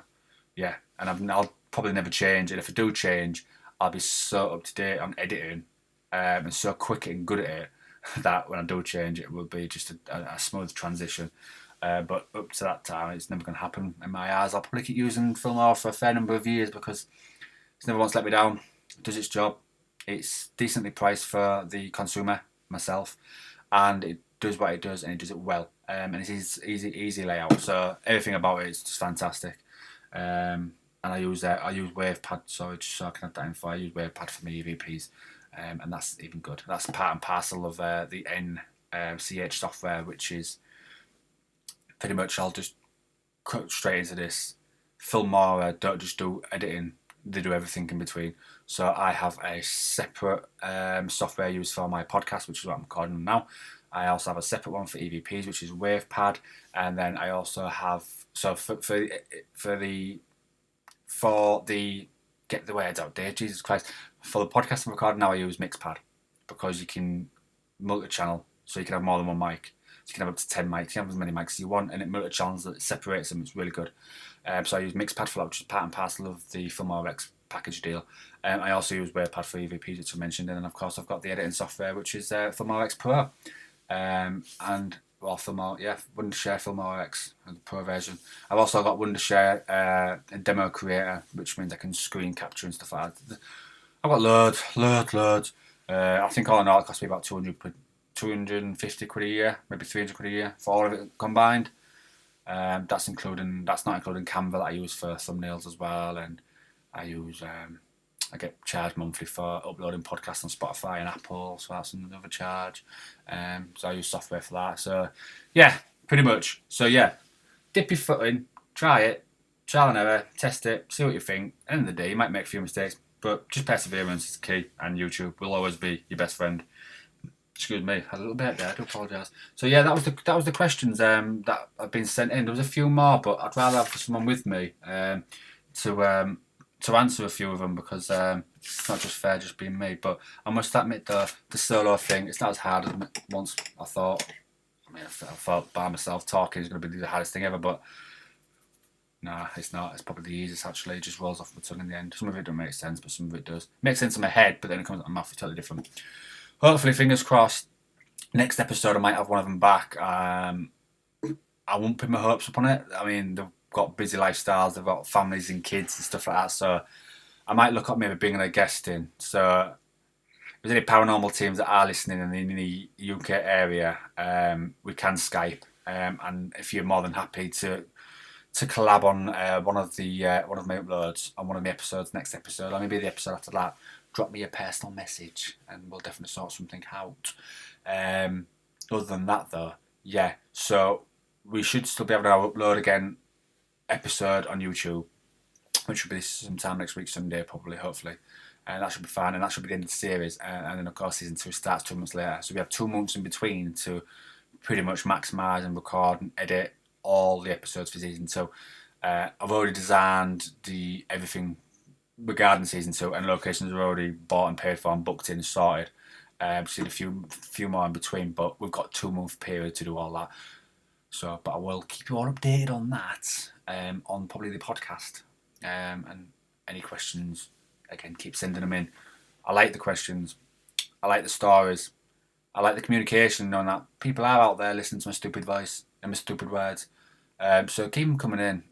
yeah, and I'll probably never change. And if I do change, I'll be so up to date on editing and so quick and good at it that when I do change, it will be just a smooth transition. But up to that time, it's never going to happen in my eyes. I'll probably keep using Filmora for a fair number of years because it's never once let me down. It does its job. It's decently priced for the consumer, myself, and it does what it does, and it does it well. And it's easy layout. So everything about it is just fantastic. And I use WavePad, so I can have that info. I use WavePad for my EVPs, and that's even good. That's part and parcel of the NCH software, which is pretty much, I'll just cut straight into this. Filmora don't just do editing, they do everything in between. So I have a separate software I use for my podcast, which is what I'm recording now. I also have a separate one for EVPs, which is WavePad, and then I also have, so for the get the words out there, Jesus Christ, for the podcast I'm recording now, I use Mixpad because you can multi-channel, so you can have more than one mic. So you can have up to 10 mics, you can have as many mics as you want, and it multi-channels, it separates them, it's really good. So I use Mixpad for that, which is part and parcel of the Filmora X package deal. I also use WavePad for EVPs, which I mentioned, and then of course I've got the editing software, which is Filmora X Pro. Wondershare Filmora X, the Pro version. I've also got Wondershare a demo creator, which means I can screen capture and stuff like that. I've got loads. I think all in all it cost me about 250 quid a year, maybe 300 quid a year for all of it combined. That's not including Canva that I use for thumbnails as well, and I get charged monthly for uploading podcasts on Spotify and Apple, so that's another charge. So I use software for that. So yeah, pretty much. So yeah, dip your foot in, try it, trial and error, test it, see what you think. At the end of the day, you might make a few mistakes, but just perseverance is key, and YouTube will always be your best friend. Excuse me, had a little bit there. I do apologise. So yeah, that was the questions that have been sent in. There was a few more, but I'd rather have someone with me to answer a few of them, because it's not just fair just being me. But I must admit the solo thing, it's not as hard as once I thought. I thought by myself talking is going to be the hardest thing ever, but nah, it's not. It's probably the easiest actually. It just rolls off my tongue in the end. Some of it don't make sense, but some of it does. It makes sense in my head, but then it comes out my mouth, it's totally different. Hopefully, fingers crossed, next episode I might have one of them back. I won't put my hopes upon it. I mean, they've got busy lifestyles, they've got families and kids and stuff like that, so I might look at maybe bringing a guest in. So if there's any paranormal teams that are listening in the UK area, we can Skype, and if you're more than happy to collab on one of my uploads on one of the episodes, next episode, or maybe the episode after that, drop me a personal message and we'll definitely sort something out. Other than that though, yeah, so we should still be able to upload again episode on YouTube, which will be sometime next week, Sunday probably, hopefully, and that should be fine, and that should be the end of the series, and then of course season 2 starts 2 months later, so we have 2 months in between to pretty much maximise and record and edit all the episodes for season 2. I've already designed everything regarding season 2, and locations are already bought and paid for and booked in and sorted. Just need a few more in between, but we've got 2 month period to do all that. So, but I will keep you all updated on that on probably the podcast. And any questions, again, keep sending them in. I like the questions. I like the stories. I like the communication, knowing that people are out there listening to my stupid voice and my stupid words. So keep them coming in.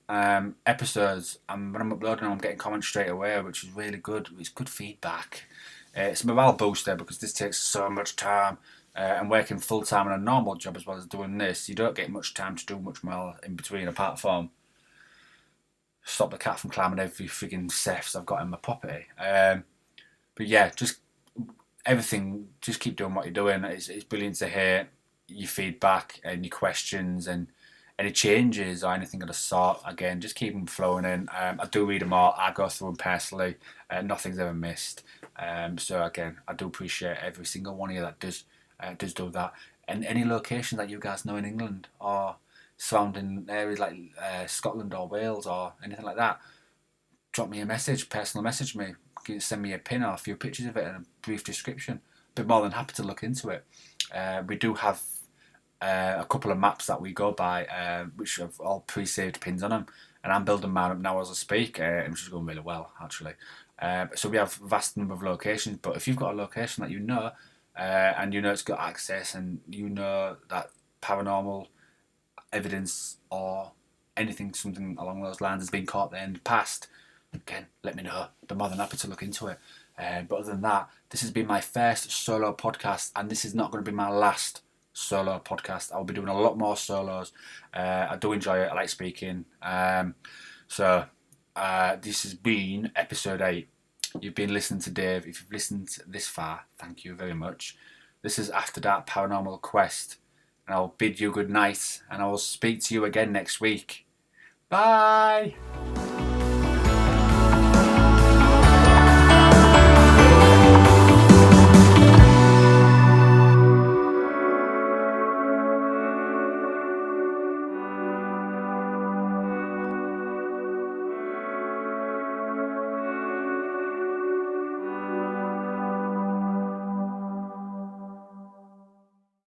Episodes, when I'm uploading them, I'm getting comments straight away, which is really good. It's good feedback. It's a morale booster because this takes so much time. And working full time on a normal job as well as doing this, you don't get much time to do much more in between, apart from stop the cat from climbing every frigging cefs I've got in my property. But yeah, just everything, just keep doing what you're doing. It's brilliant to hear your feedback and your questions and any changes or anything of the sort. Again, just keep them flowing in. I do read them all. I go through them personally. Nothing's ever missed. So again, I do appreciate every single one of you that does do that. And any location that you guys know in England or surrounding areas like Scotland or Wales or anything like that, drop me a message, personal message me, send me a pin or a few pictures of it and a brief description. Be more than happy to look into it. We do have a couple of maps that we go by, which have all pre-saved pins on them, and I'm building mine up now as I speak, which is going really well actually. So we have a vast number of locations, but if you've got a location that you know, and you know it's got access, and you know that paranormal evidence or something along those lines has been caught there in the past, again, let me know. I'd be more than happy to look into it. But other than that, this has been my first solo podcast, and this is not going to be my last solo podcast. I'll be doing a lot more solos. I do enjoy it. I like speaking. So this has been episode 8. You've been listening to Dave. If you've listened this far, thank you very much. This is After Dark Paranormal Quest, and I'll bid you good night, and I will speak to you again next week. Bye!